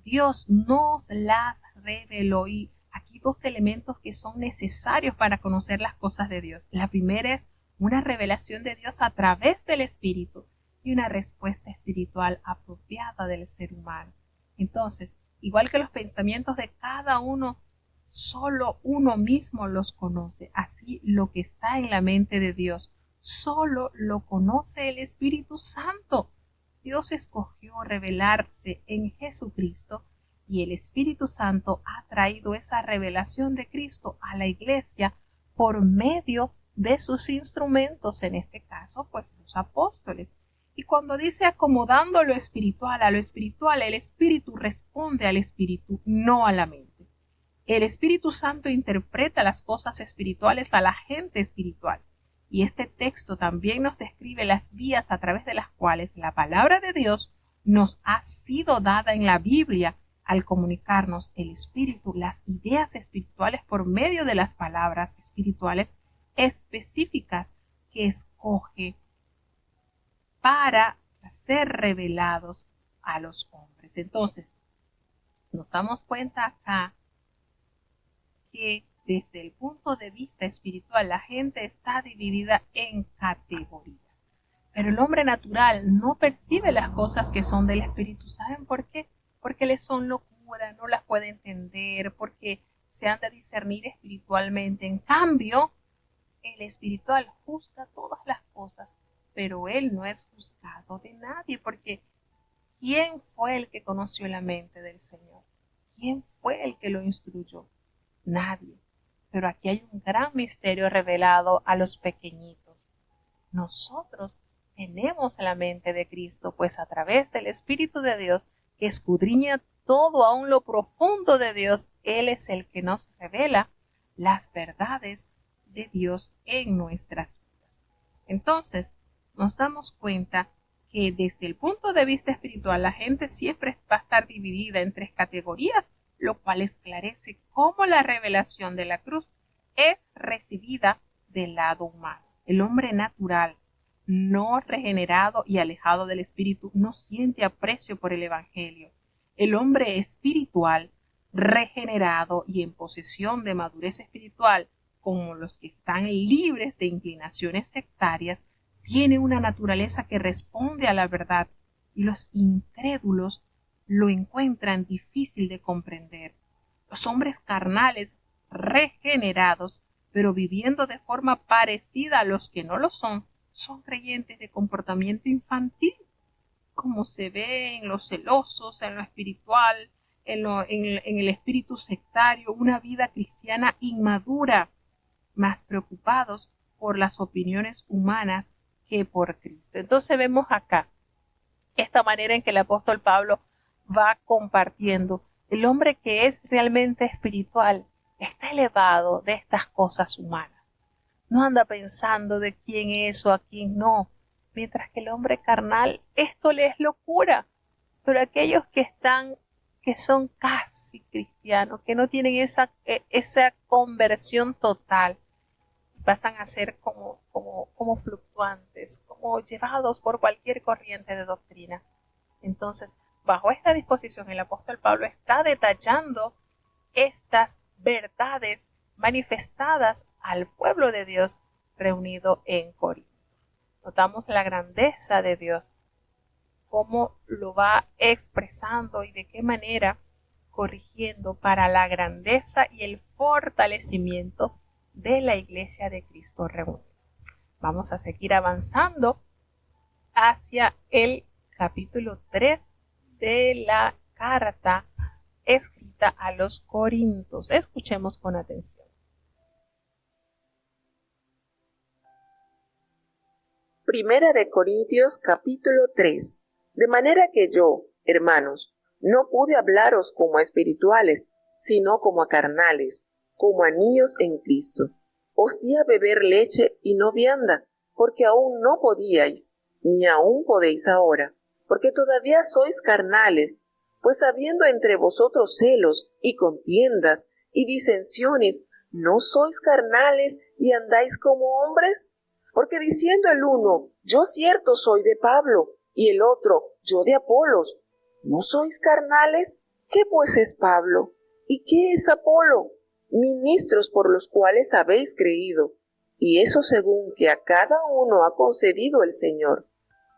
Dios nos las reveló, y aquí 2 elementos que son necesarios para conocer las cosas de Dios. La primera es una revelación de Dios a través del Espíritu y una respuesta espiritual apropiada del ser humano. Entonces, igual que los pensamientos de cada uno, solo uno mismo los conoce. Así lo que está en la mente de Dios solo lo conoce el Espíritu Santo. Dios escogió revelarse en Jesucristo, y el Espíritu Santo ha traído esa revelación de Cristo a la iglesia por medio de sus instrumentos, en este caso, pues los apóstoles. Y cuando dice acomodando lo espiritual a lo espiritual, el Espíritu responde al Espíritu, no a la mente. El Espíritu Santo interpreta las cosas espirituales a la gente espiritual. Y este texto también nos describe las vías a través de las cuales la palabra de Dios nos ha sido dada en la Biblia al comunicarnos el Espíritu, las ideas espirituales por medio de las palabras espirituales específicas que escoge para ser revelados a los hombres. Entonces, nos damos cuenta acá que desde el punto de vista espiritual la gente está dividida en categorías. Pero el hombre natural no percibe las cosas que son del Espíritu. ¿Saben por qué? Porque les son locura, no las puede entender, porque se han de discernir espiritualmente. En cambio, el espiritual juzga todas las cosas, pero él no es juzgado de nadie, porque ¿quién fue el que conoció la mente del Señor? ¿Quién fue el que lo instruyó? Nadie. Pero aquí hay un gran misterio revelado a los pequeñitos. Nosotros tenemos la mente de Cristo, pues a través del Espíritu de Dios, que escudriña todo aún lo profundo de Dios, Él es el que nos revela las verdades de Dios en nuestras vidas. Entonces, nos damos cuenta que desde el punto de vista espiritual la gente siempre va a estar dividida en 3 categorías, lo cual esclarece cómo la revelación de la cruz es recibida del lado humano. El hombre natural, no regenerado y alejado del Espíritu, no siente aprecio por el Evangelio. El hombre espiritual regenerado y en posesión de madurez espiritual, como los que están libres de inclinaciones sectarias, tiene una naturaleza que responde a la verdad, y los incrédulos lo encuentran difícil de comprender. Los hombres carnales regenerados, pero viviendo de forma parecida a los que no lo son creyentes de comportamiento infantil, como se ve en los celosos, en lo espiritual, en el espíritu sectario, una vida cristiana inmadura, más preocupados por las opiniones humanas que por Cristo. Entonces vemos acá esta manera en que el apóstol Pablo va compartiendo. El hombre que es realmente espiritual está elevado de estas cosas humanas. No anda pensando de quién es o a quién no, mientras que el hombre carnal esto le es locura. Pero aquellos que son casi cristianos, que no tienen esa conversión total, pasan a ser como fluctuantes, como llevados por cualquier corriente de doctrina. Entonces, bajo esta disposición, el apóstol Pablo está detallando estas verdades manifestadas al pueblo de Dios reunido en Corinto. Notamos la grandeza de Dios, cómo lo va expresando y de qué manera corrigiendo para la grandeza y el fortalecimiento de la Iglesia de Cristo reunida. Vamos a seguir avanzando hacia el capítulo 3 de la carta escrita a los Corintios. Escuchemos con atención. Primera de Corintios capítulo 3. De manera que yo, hermanos, no pude hablaros como a espirituales, sino como a carnales, como a niños en Cristo. Os di a beber leche y no vianda, porque aún no podíais, ni aún podéis ahora, porque todavía sois carnales, pues habiendo entre vosotros celos y contiendas y disensiones, ¿no sois carnales y andáis como hombres? Porque diciendo el uno, yo cierto soy de Pablo, y el otro, yo de Apolos, ¿no sois carnales? ¿Qué pues es Pablo? ¿Y qué es Apolo? Ministros por los cuales habéis creído, y eso según que a cada uno ha concedido el Señor.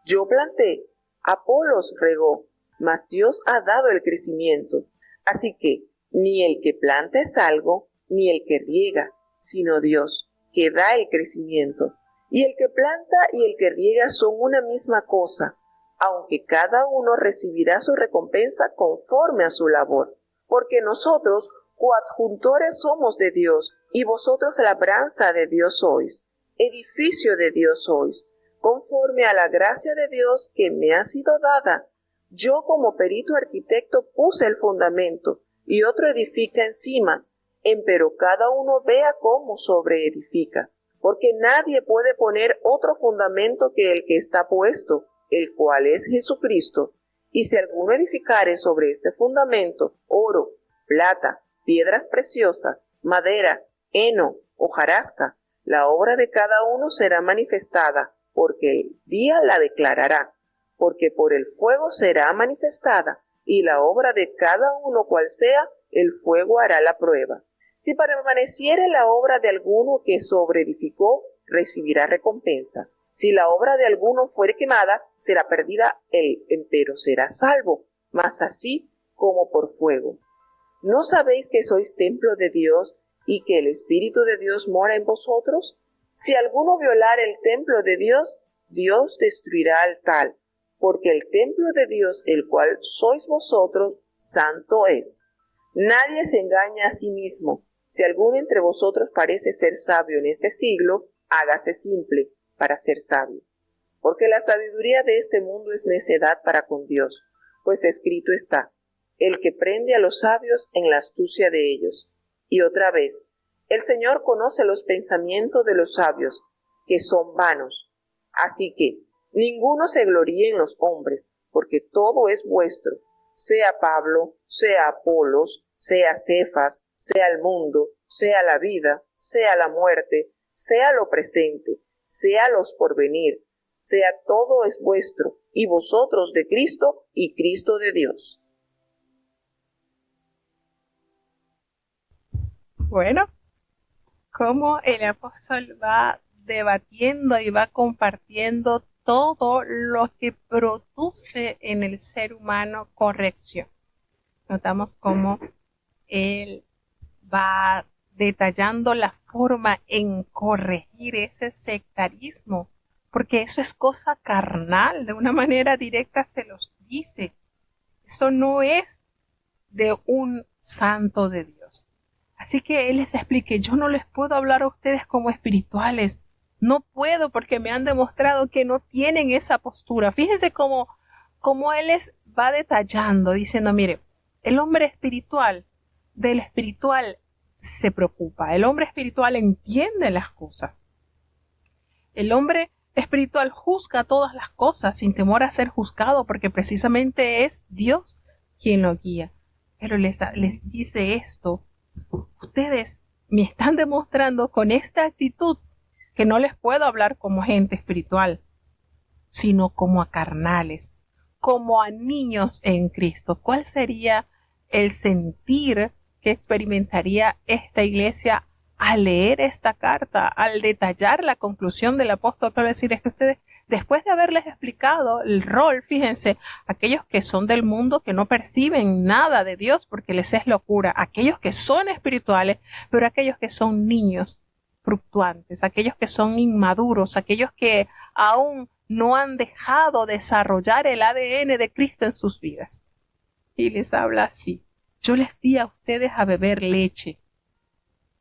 Yo planté, Apolos regó, mas Dios ha dado el crecimiento. Así que ni el que planta es algo, ni el que riega, sino Dios, que da el crecimiento. Y el que planta y el que riega son una misma cosa, aunque cada uno recibirá su recompensa conforme a su labor. Porque nosotros coadjuntores somos de Dios, y vosotros labranza de Dios sois, edificio de Dios sois, conforme a la gracia de Dios que me ha sido dada. Yo como perito arquitecto puse el fundamento, y otro edifica encima, empero cada uno vea cómo sobreedifica. Porque nadie puede poner otro fundamento que el que está puesto, el cual es Jesucristo. Y si alguno edificare sobre este fundamento oro, plata, piedras preciosas, madera, heno, hojarasca, la obra de cada uno será manifestada, porque el día la declarará, porque por el fuego será manifestada, y la obra de cada uno cual sea, el fuego hará la prueba. Si permaneciere la obra de alguno que sobreedificó, recibirá recompensa. Si la obra de alguno fuere quemada, será perdida él, empero será salvo, mas así como por fuego. ¿No sabéis que sois templo de Dios y que el Espíritu de Dios mora en vosotros? Si alguno violare el templo de Dios, Dios destruirá al tal, porque el templo de Dios, el cual sois vosotros, santo es. Nadie se engaña a sí mismo. Si alguno entre vosotros parece ser sabio en este siglo, hágase simple para ser sabio. Porque la sabiduría de este mundo es necedad para con Dios, pues escrito está, el que prende a los sabios en la astucia de ellos. Y otra vez, el Señor conoce los pensamientos de los sabios, que son vanos. Así que, ninguno se gloríe en los hombres, porque todo es vuestro, sea Pablo, sea Apolos, sea Cefas, sea el mundo, sea la vida, sea la muerte, sea lo presente, sea los porvenir, sea todo es vuestro, y vosotros de Cristo, y Cristo de Dios. Bueno, cómo el apóstol va debatiendo y va compartiendo todo lo que produce en el ser humano corrección. Notamos cómo él va detallando la forma en corregir ese sectarismo, porque eso es cosa carnal, de una manera directa se los dice. Eso no es de un santo de Dios. Así que él les explique, yo no les puedo hablar a ustedes como espirituales, no puedo porque me han demostrado que no tienen esa postura. Fíjense cómo él les va detallando, diciendo, mire, el hombre espiritual, del espiritual se preocupa, el hombre espiritual entiende las cosas. El hombre espiritual juzga todas las cosas sin temor a ser juzgado porque precisamente es Dios quien lo guía. Pero les dice esto, ustedes me están demostrando con esta actitud que no les puedo hablar como gente espiritual, sino como a carnales, como a niños en Cristo. ¿Cuál sería el sentir que experimentaría esta iglesia al leer esta carta, al detallar la conclusión del apóstol Pablo? Decir, es que ustedes, después de haberles explicado el rol, fíjense, aquellos que son del mundo, que no perciben nada de Dios porque les es locura, aquellos que son espirituales, pero aquellos que son niños fluctuantes, aquellos que son inmaduros, aquellos que aún no han dejado desarrollar el ADN de Cristo en sus vidas. Y les habla así, yo les di a ustedes a beber leche.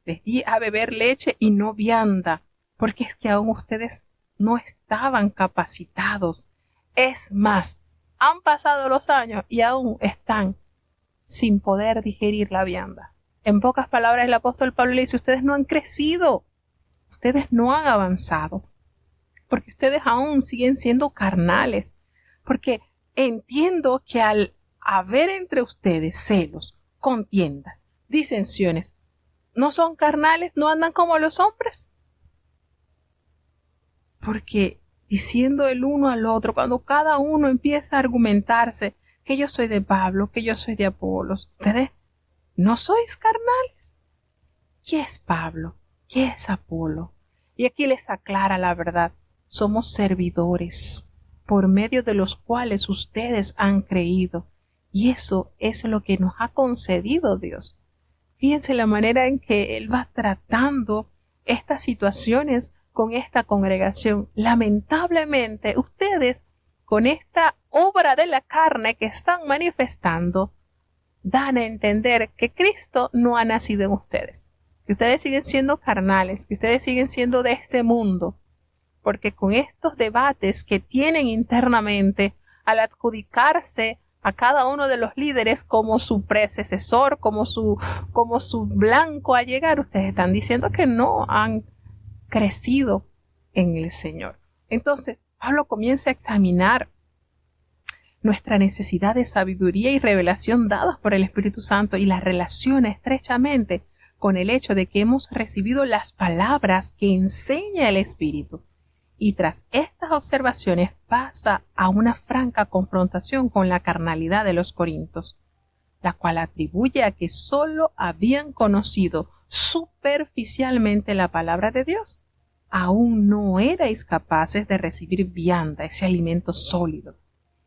Les di a beber leche y no vianda, porque es que aún ustedes no estaban capacitados. Es más, han pasado los años y aún están sin poder digerir la vianda. En pocas palabras, el apóstol Pablo le dice, ustedes no han crecido, ustedes no han avanzado, porque ustedes aún siguen siendo carnales, porque entiendo que al haber entre ustedes celos, contiendas, disensiones, ¿no son carnales? ¿No andan como los hombres? Porque diciendo el uno al otro, cuando cada uno empieza a argumentarse que yo soy de Pablo, que yo soy de Apolos, ¿ustedes no sois carnales? ¿Qué es Pablo? ¿Qué es Apolo? Y aquí les aclara la verdad. Somos servidores por medio de los cuales ustedes han creído. Y eso es lo que nos ha concedido Dios. Fíjense la manera en que Él va tratando estas situaciones con esta congregación. Lamentablemente, ustedes, con esta obra de la carne que están manifestando, dan a entender que Cristo no ha nacido en ustedes, que ustedes siguen siendo carnales, que ustedes siguen siendo de este mundo, porque con estos debates que tienen internamente, al adjudicarse a cada uno de los líderes como su predecesor, como su blanco a llegar, ustedes están diciendo que no han crecido en el Señor. Entonces, Pablo comienza a examinar nuestra necesidad de sabiduría y revelación dadas por el Espíritu Santo y la relaciona estrechamente con el hecho de que hemos recibido las palabras que enseña el Espíritu. Y tras estas observaciones pasa a una franca confrontación con la carnalidad de los corintios, la cual atribuye a que sólo habían conocido superficialmente la palabra de Dios. Aún no erais capaces de recibir vianda, ese alimento sólido.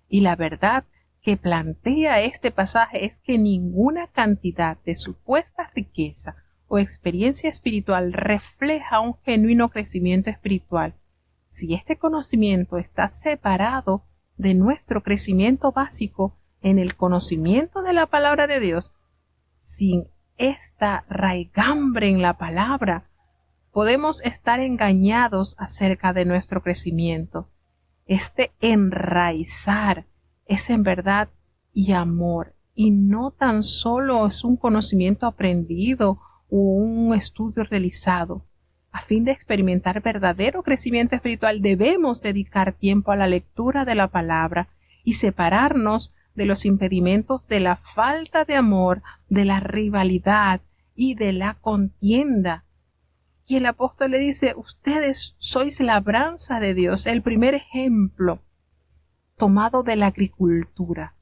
Y la verdad que plantea este pasaje es que ninguna cantidad de supuesta riqueza o experiencia espiritual refleja un genuino crecimiento espiritual si este conocimiento está separado de nuestro crecimiento básico en el conocimiento de la palabra de Dios. Sin esta raigambre en la palabra, podemos estar engañados acerca de nuestro crecimiento. Este enraizar es en verdad y amor, y no tan solo es un conocimiento aprendido o un estudio realizado. A fin de experimentar verdadero crecimiento espiritual debemos dedicar tiempo a la lectura de la palabra y separarnos de los impedimentos de la falta de amor, de la rivalidad y de la contienda. Y el apóstol le dice, ustedes sois labranza de Dios, el primer ejemplo tomado de la agricultura.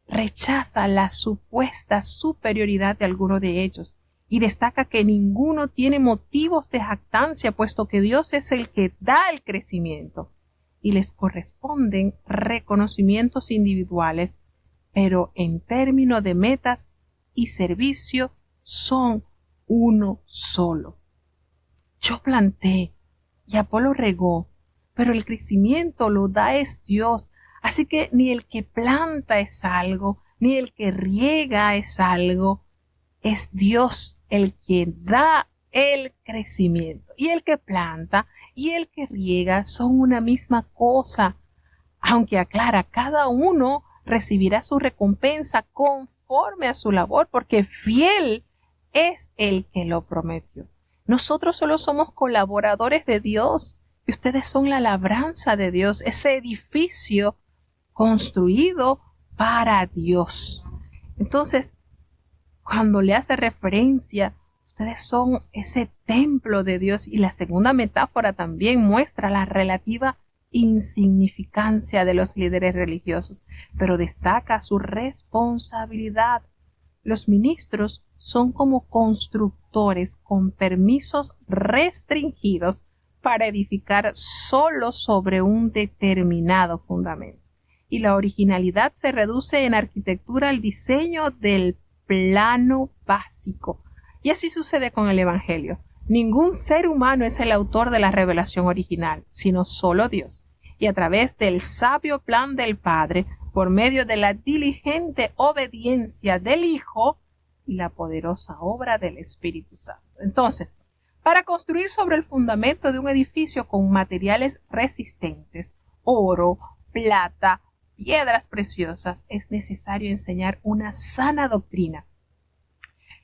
Rechaza la supuesta superioridad de alguno de ellos y destaca que ninguno tiene motivos de jactancia, puesto que Dios es el que da el crecimiento y les corresponden reconocimientos individuales, pero en términos de metas y servicio son uno solo. Yo planté y Apolo regó, pero el crecimiento lo da es Dios. Así que ni el que planta es algo, ni el que riega es algo. Es Dios el que da el crecimiento. Y el que planta y el que riega son una misma cosa. Aunque aclara, cada uno recibirá su recompensa conforme a su labor, porque fiel es el que lo prometió. Nosotros solo somos colaboradores de Dios y ustedes son la labranza de Dios, ese edificio construido para Dios. Entonces, cuando le hace referencia, ustedes son ese templo de Dios, y la segunda metáfora también muestra la relativa insignificancia de los líderes religiosos, pero destaca su responsabilidad. Los ministros son como constructores con permisos restringidos para edificar solo sobre un determinado fundamento. Y la originalidad se reduce en arquitectura al diseño del plano básico. Y así sucede con el Evangelio. Ningún ser humano es el autor de la revelación original, sino solo Dios. Y a través del sabio plan del Padre, por medio de la diligente obediencia del Hijo y la poderosa obra del Espíritu Santo. Entonces, para construir sobre el fundamento de un edificio con materiales resistentes, oro, plata, piedras preciosas, es necesario enseñar una sana doctrina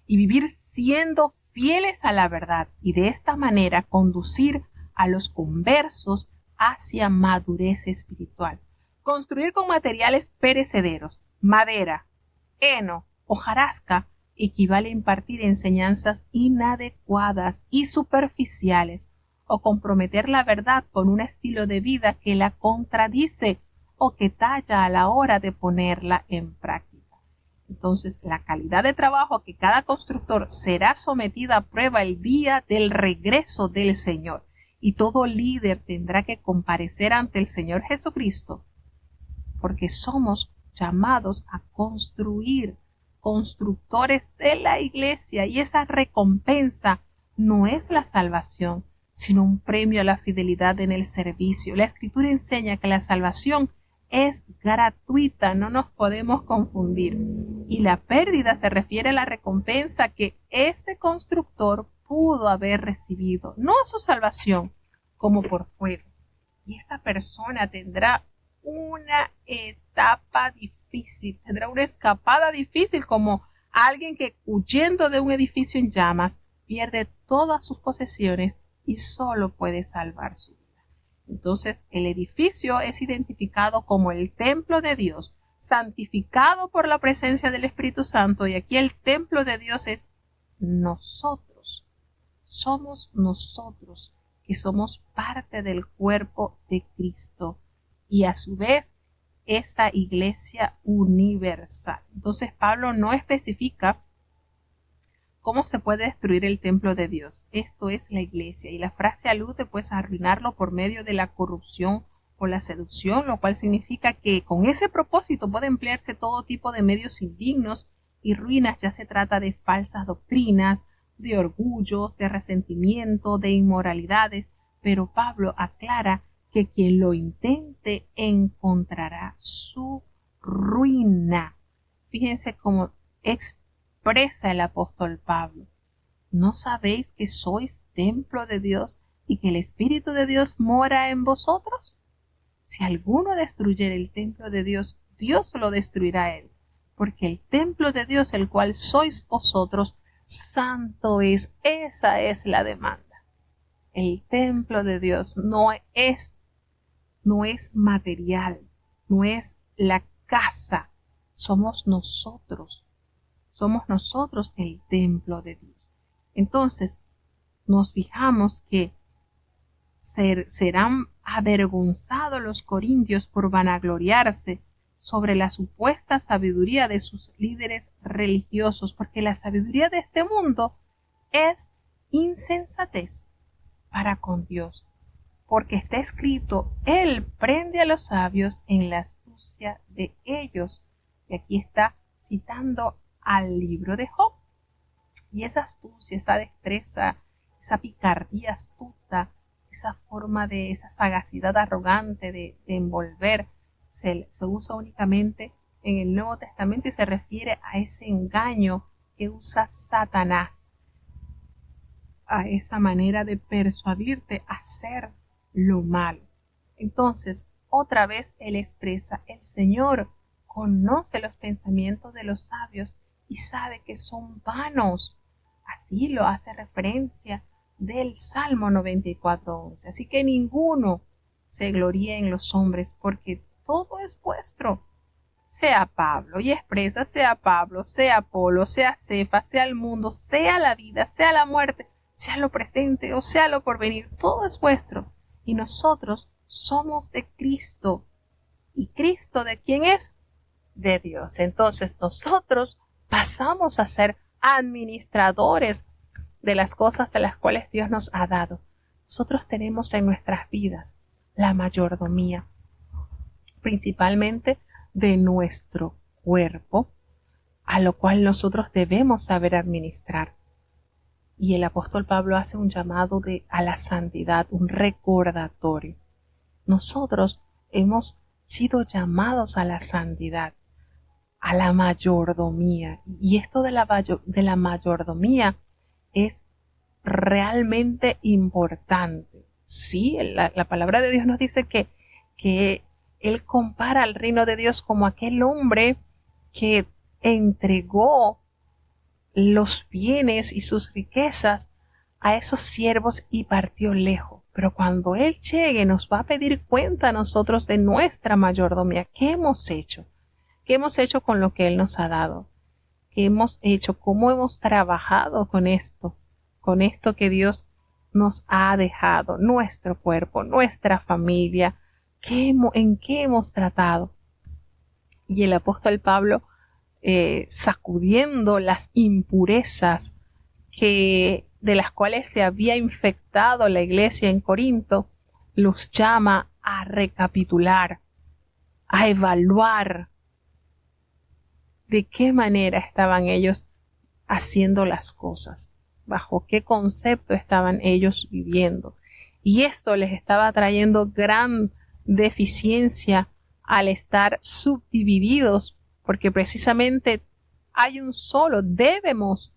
y vivir siendo fieles a la verdad, y de esta manera conducir a los conversos hacia madurez espiritual. Construir con materiales perecederos, madera, heno, hojarasca, equivale a impartir enseñanzas inadecuadas y superficiales, o comprometer la verdad con un estilo de vida que la contradice o que talla a la hora de ponerla en práctica. Entonces, la calidad de trabajo que cada constructor será sometida a prueba el día del regreso del Señor, y todo líder tendrá que comparecer ante el Señor Jesucristo, porque somos llamados a construir, constructores de la iglesia, y esa recompensa no es la salvación, sino un premio a la fidelidad en el servicio. La Escritura enseña que la salvación es gratuita, no nos podemos confundir, y la pérdida se refiere a la recompensa que este constructor pudo haber recibido, no a su salvación como por fuego. Y esta persona tendrá una etapa difícil, tendrá una escapada difícil, como alguien que, huyendo de un edificio en llamas, pierde todas sus posesiones y solo puede salvar su vida. Entonces, el edificio es identificado como el templo de Dios, santificado por la presencia del Espíritu Santo, y aquí el templo de Dios es nosotros. Somos nosotros, que somos parte del cuerpo de Cristo, y a su vez esta iglesia universal. Entonces, Pablo no especifica cómo se puede destruir el templo de Dios. Esto es la iglesia, y la frase alude pues a arruinarlo por medio de la corrupción o la seducción, lo cual significa que con ese propósito puede emplearse todo tipo de medios indignos y ruinas, ya se trata de falsas doctrinas, de orgullos, de resentimiento, de inmoralidades, pero Pablo aclara que quien lo intente encontrará su ruina. Fíjense cómo expresa el apóstol Pablo: ¿no sabéis que sois templo de Dios y que el Espíritu de Dios mora en vosotros? Si alguno destruyere el templo de Dios, Dios lo destruirá a él, porque el templo de Dios, el cual sois vosotros, santo es. Esa es la demanda. El templo de Dios no es material, no es la casa, somos nosotros el templo de Dios. Entonces, nos fijamos que serán avergonzados los corintios por vanagloriarse sobre la supuesta sabiduría de sus líderes religiosos, porque la sabiduría de este mundo es insensatez para con Dios, porque está escrito, Él prende a los sabios en la astucia de ellos. Y aquí está citando al libro de Job. Y esa astucia, esa destreza, esa picardía astuta, esa forma de, esa sagacidad arrogante de envolver, se usa únicamente en el Nuevo Testamento y se refiere a ese engaño que usa Satanás, a esa manera de persuadirte a hacer lo malo. Entonces, otra vez él expresa, el Señor conoce los pensamientos de los sabios y sabe que son vanos. Así lo hace referencia del Salmo 94:11. Así que ninguno se gloríe en los hombres, porque todo es vuestro. Sea Pablo, y expresa, sea Pablo, sea Apolo, sea Cefas, sea el mundo, sea la vida, sea la muerte, sea lo presente o sea lo porvenir, todo es vuestro. Y nosotros somos de Cristo. ¿Y Cristo de quién es? De Dios. Entonces nosotros pasamos a ser administradores de las cosas de las cuales Dios nos ha dado. Nosotros tenemos en nuestras vidas la mayordomía, principalmente de nuestro cuerpo, a lo cual nosotros debemos saber administrar. Y el apóstol Pablo hace un llamado a la santidad, un recordatorio. Nosotros hemos sido llamados a la santidad, a la mayordomía. Y esto de la mayordomía es realmente importante. Sí, la palabra de Dios nos dice que Él compara al reino de Dios como aquel hombre que entregó los bienes y sus riquezas a esos siervos y partió lejos. Pero cuando Él llegue nos va a pedir cuenta a nosotros de nuestra mayordomía. ¿Qué hemos hecho? ¿Qué hemos hecho con lo que Él nos ha dado? ¿Qué hemos hecho? ¿Cómo hemos trabajado con esto? Con esto que Dios nos ha dejado, nuestro cuerpo, nuestra familia. ¿En qué hemos tratado? Y el apóstol Pablo, sacudiendo las impurezas de las cuales se había infectado la iglesia en Corinto, los llama a recapitular, a evaluar de qué manera estaban ellos haciendo las cosas, bajo qué concepto estaban ellos viviendo. Y esto les estaba trayendo gran deficiencia al estar subdivididos, porque precisamente hay un solo, debemos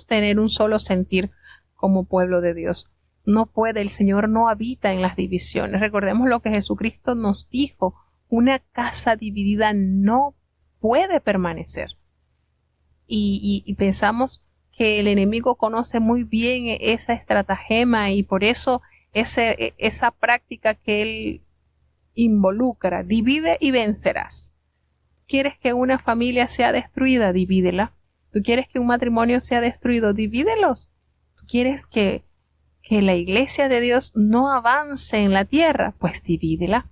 tener un solo sentir como pueblo de Dios. El Señor no habita en las divisiones. Recordemos lo que Jesucristo nos dijo, una casa dividida no puede permanecer. Y pensamos que el enemigo conoce muy bien esa estratagema y por eso esa práctica que él involucra, divide y vencerás. ¿Quieres que una familia sea destruida? Divídela. ¿Tú quieres que un matrimonio sea destruido? Divídelos. ¿Tú quieres que la iglesia de Dios no avance en la tierra? Pues divídela.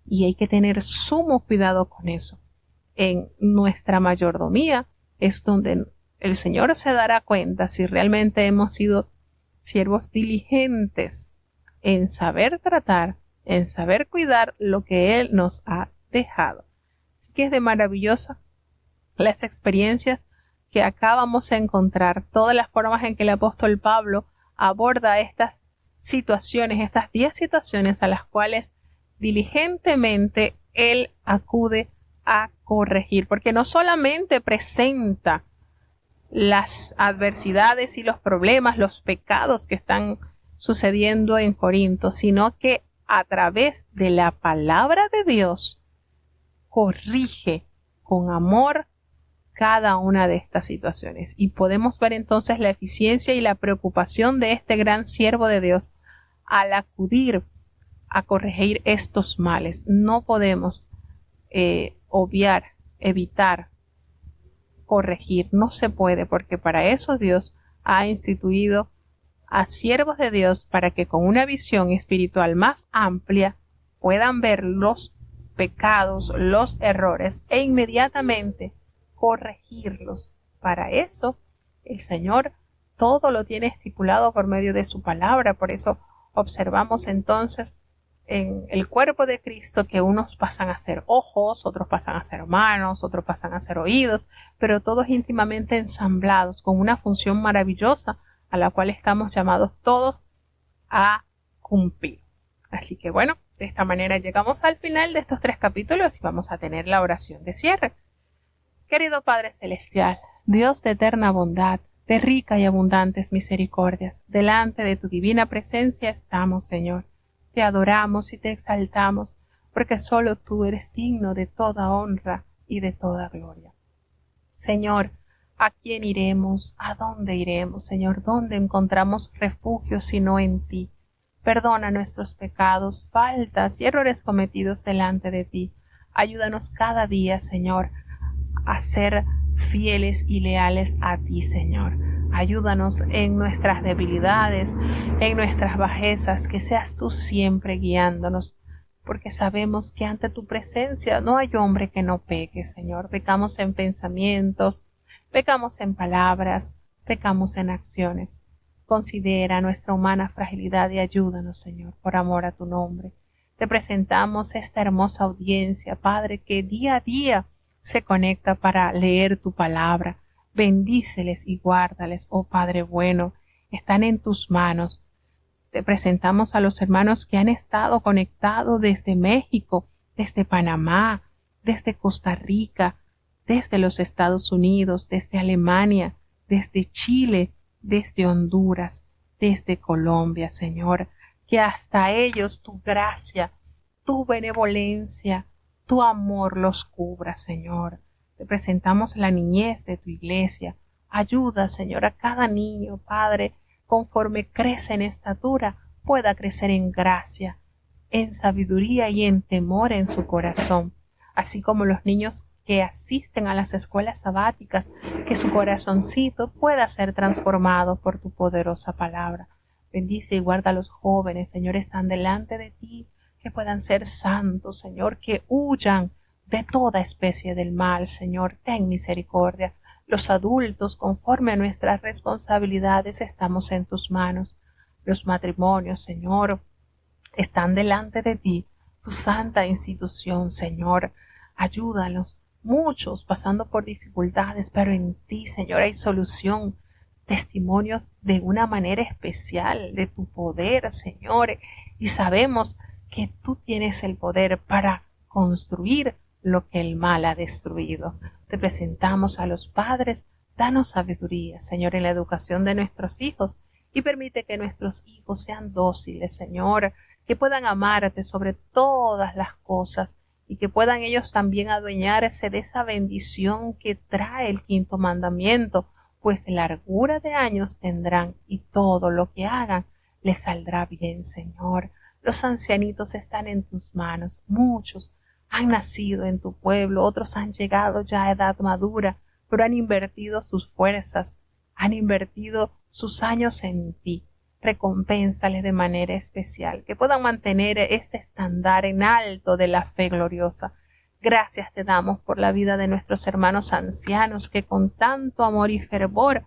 Y hay que tener sumo cuidado con eso. En nuestra mayordomía es donde el Señor se dará cuenta si realmente hemos sido siervos diligentes en saber tratar, en saber cuidar lo que Él nos ha dejado. Así que es de maravillosa las experiencias que acá vamos a encontrar, todas las formas en que el apóstol Pablo aborda estas situaciones, estas 10 situaciones a las cuales diligentemente él acude a corregir, porque no solamente presenta las adversidades y los problemas, los pecados que están sucediendo en Corinto, sino que a través de la palabra de Dios corrige con amor cada una de estas situaciones. Y podemos ver entonces la eficiencia y la preocupación de este gran siervo de Dios al acudir a corregir estos males. No podemos obviar, evitar, corregir. No se puede, porque para eso Dios ha instituido a siervos de Dios para que con una visión espiritual más amplia puedan ver los pecados, los errores e inmediatamente corregirlos. Para eso el Señor todo lo tiene estipulado por medio de su palabra. Por eso observamos entonces en el cuerpo de Cristo que unos pasan a ser ojos, otros pasan a ser manos, otros pasan a ser oídos, pero todos íntimamente ensamblados con una función maravillosa a la cual estamos llamados todos a cumplir. Así que bueno, de esta manera llegamos al final de estos 3 capítulos y vamos a tener la oración de cierre. Querido Padre Celestial, Dios de eterna bondad, de rica y abundantes misericordias, delante de tu divina presencia estamos, Señor. Te adoramos y te exaltamos, porque solo tú eres digno de toda honra y de toda gloria. Señor, ¿a quién iremos? ¿A dónde iremos, Señor? ¿Dónde encontramos refugio sino en ti? Perdona nuestros pecados, faltas y errores cometidos delante de ti. Ayúdanos cada día, Señor, a ser fieles y leales a ti, Señor. Ayúdanos en nuestras debilidades, en nuestras bajezas, que seas tú siempre guiándonos, porque sabemos que ante tu presencia no hay hombre que no peque, Señor. Pecamos en pensamientos, pecamos en palabras, pecamos en acciones. Considera nuestra humana fragilidad y ayúdanos, Señor, por amor a tu nombre. Te presentamos esta hermosa audiencia, Padre, que día a día se conecta para leer tu palabra. Bendíceles y guárdales, oh Padre bueno, están en tus manos. Te presentamos a los hermanos que han estado conectados desde México, desde Panamá, desde Costa Rica, desde los Estados Unidos, desde Alemania, desde Chile, desde Honduras, desde Colombia, Señor, que hasta ellos tu gracia, tu benevolencia, tu amor los cubra, Señor. Te presentamos la niñez de tu iglesia. Ayuda, Señor, a cada niño, Padre, conforme crece en estatura, pueda crecer en gracia, en sabiduría y en temor en su corazón, así como los niños que asisten a las escuelas sabáticas, que su corazoncito pueda ser transformado por tu poderosa palabra. Bendice y guarda a los jóvenes, Señor, están delante de ti, que puedan ser santos, Señor, que huyan de toda especie del mal, Señor, ten misericordia. Los adultos, conforme a nuestras responsabilidades, estamos en tus manos. Los matrimonios, Señor, están delante de ti, tu santa institución, Señor. Ayúdalos, muchos pasando por dificultades, pero en ti, Señor, hay solución. Testimonios de una manera especial de tu poder, Señor, y sabemos que tú tienes el poder para construir lo que el mal ha destruido. Te presentamos a los padres, danos sabiduría, Señor, en la educación de nuestros hijos, y permite que nuestros hijos sean dóciles, Señor, que puedan amarte sobre todas las cosas, y que puedan ellos también adueñarse de esa bendición que trae el 5º mandamiento, pues largura de años tendrán, y todo lo que hagan les saldrá bien, Señor. Los ancianitos están en tus manos, muchos han nacido en tu pueblo, otros han llegado ya a edad madura, pero han invertido sus fuerzas, han invertido sus años en ti. Recompénsales de manera especial, que puedan mantener ese estándar en alto de la fe gloriosa. Gracias te damos por la vida de nuestros hermanos ancianos que con tanto amor y fervor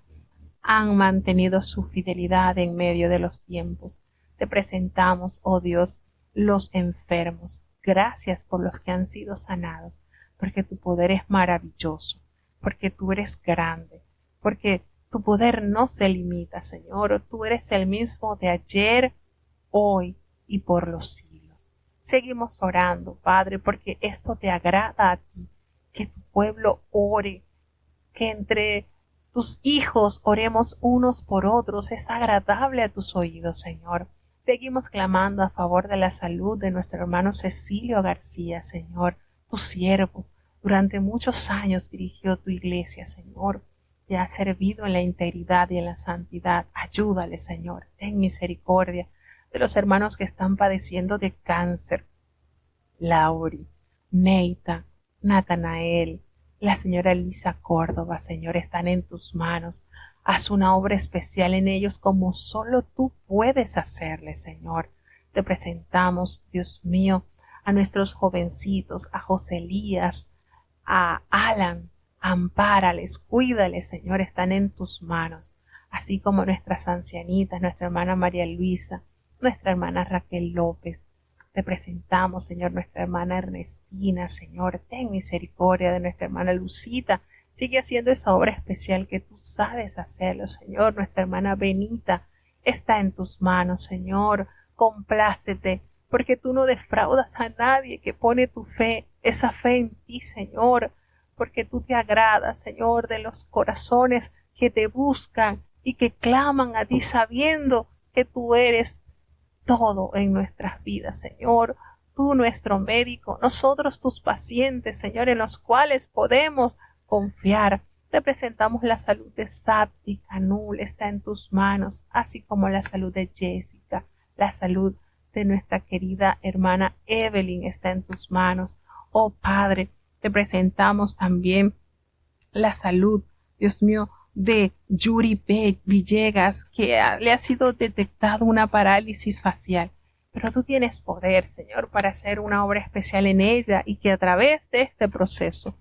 han mantenido su fidelidad en medio de los tiempos. Te presentamos, oh Dios, los enfermos. Gracias por los que han sido sanados, porque tu poder es maravilloso, porque tú eres grande, porque tu poder no se limita, Señor. Tú eres el mismo de ayer, hoy y por los siglos. Seguimos orando, Padre, porque esto te agrada a ti, que tu pueblo ore, que entre tus hijos oremos unos por otros. Es agradable a tus oídos, Señor. Seguimos clamando a favor de la salud de nuestro hermano Cecilio García, Señor, tu siervo. Durante muchos años dirigió tu iglesia, Señor. Te ha servido en la integridad y en la santidad. Ayúdale, Señor. Ten misericordia de los hermanos que están padeciendo de cáncer. Lauri, Neita, Natanael, la señora Elisa Córdoba, Señor, están en tus manos. Haz una obra especial en ellos como solo tú puedes hacerle, Señor. Te presentamos, Dios mío, a nuestros jovencitos, a José Elías, a Alan. Ampárales, cuídales, Señor, están en tus manos. así como nuestras ancianitas, nuestra hermana María Luisa, nuestra hermana Raquel López. Te presentamos, Señor, nuestra hermana Ernestina. Señor, ten misericordia de nuestra hermana Lucita. Sigue haciendo esa obra especial que tú sabes hacerlo, Señor. Nuestra hermana Benita está en tus manos, Señor. Complácete, porque tú no defraudas a nadie que pone tu fe, esa fe en ti, Señor, porque tú te agradas, Señor, de los corazones que te buscan y que claman a ti sabiendo que tú eres todo en nuestras vidas, Señor. Tú nuestro médico, nosotros tus pacientes, Señor, en los cuales podemos confiar. Te presentamos la salud de Sapti Canul, está en tus manos, así como la salud de Jessica, la salud de nuestra querida hermana Evelyn está en tus manos. Oh Padre, te presentamos también la salud, Dios mío, de Yuri Villegas, que le ha sido detectado una parálisis facial. Pero tú tienes poder, Señor, para hacer una obra especial en ella y que a través de este proceso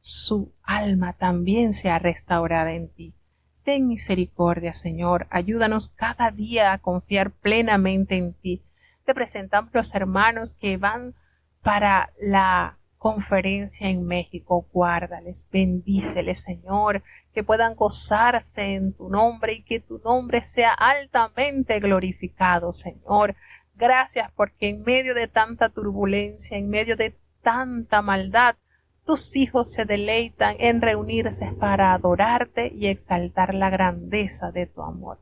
su alma también sea restaurada en ti. Ten misericordia, Señor. Ayúdanos cada día a confiar plenamente en ti. Te presentamos los hermanos que van para la conferencia en México. Guárdales, bendíceles, Señor, que puedan gozarse en tu nombre y que tu nombre sea altamente glorificado, Señor. Gracias porque en medio de tanta turbulencia, en medio de tanta maldad, tus hijos se deleitan en reunirse para adorarte y exaltar la grandeza de tu amor.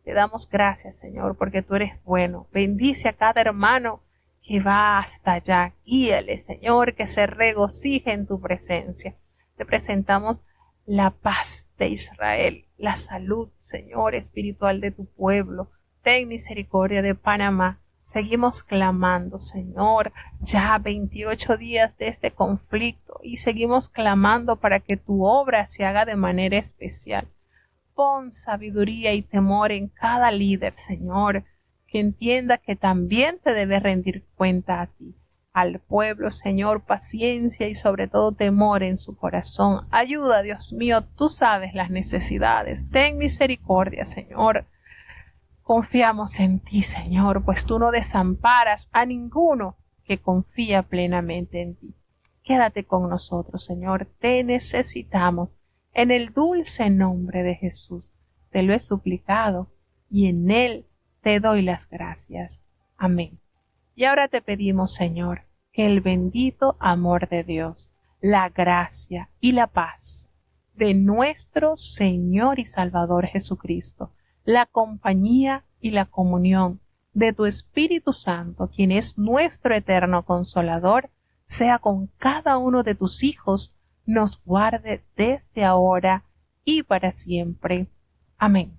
Te damos gracias, Señor, porque tú eres bueno. Bendice a cada hermano que va hasta allá. Guíale, Señor, que se regocije en tu presencia. Te presentamos la paz de Israel, la salud, Señor, espiritual de tu pueblo. Ten misericordia de Panamá. Seguimos clamando, Señor, ya 28 días de este conflicto y seguimos clamando para que tu obra se haga de manera especial. Pon sabiduría y temor en cada líder, Señor, que entienda que también te debe rendir cuenta a ti. Al pueblo, Señor, paciencia y sobre todo temor en su corazón. Ayuda, Dios mío, tú sabes las necesidades. Ten misericordia, Señor. Confiamos en ti, Señor, pues tú no desamparas a ninguno que confía plenamente en ti. Quédate con nosotros, Señor, te necesitamos. En el dulce nombre de Jesús te lo he suplicado y en él te doy las gracias. Amén. Y ahora te pedimos, Señor, que el bendito amor de Dios, la gracia y la paz de nuestro Señor y Salvador Jesucristo, la compañía y la comunión de tu Espíritu Santo, quien es nuestro eterno Consolador, sea con cada uno de tus hijos, nos guarde desde ahora y para siempre. Amén.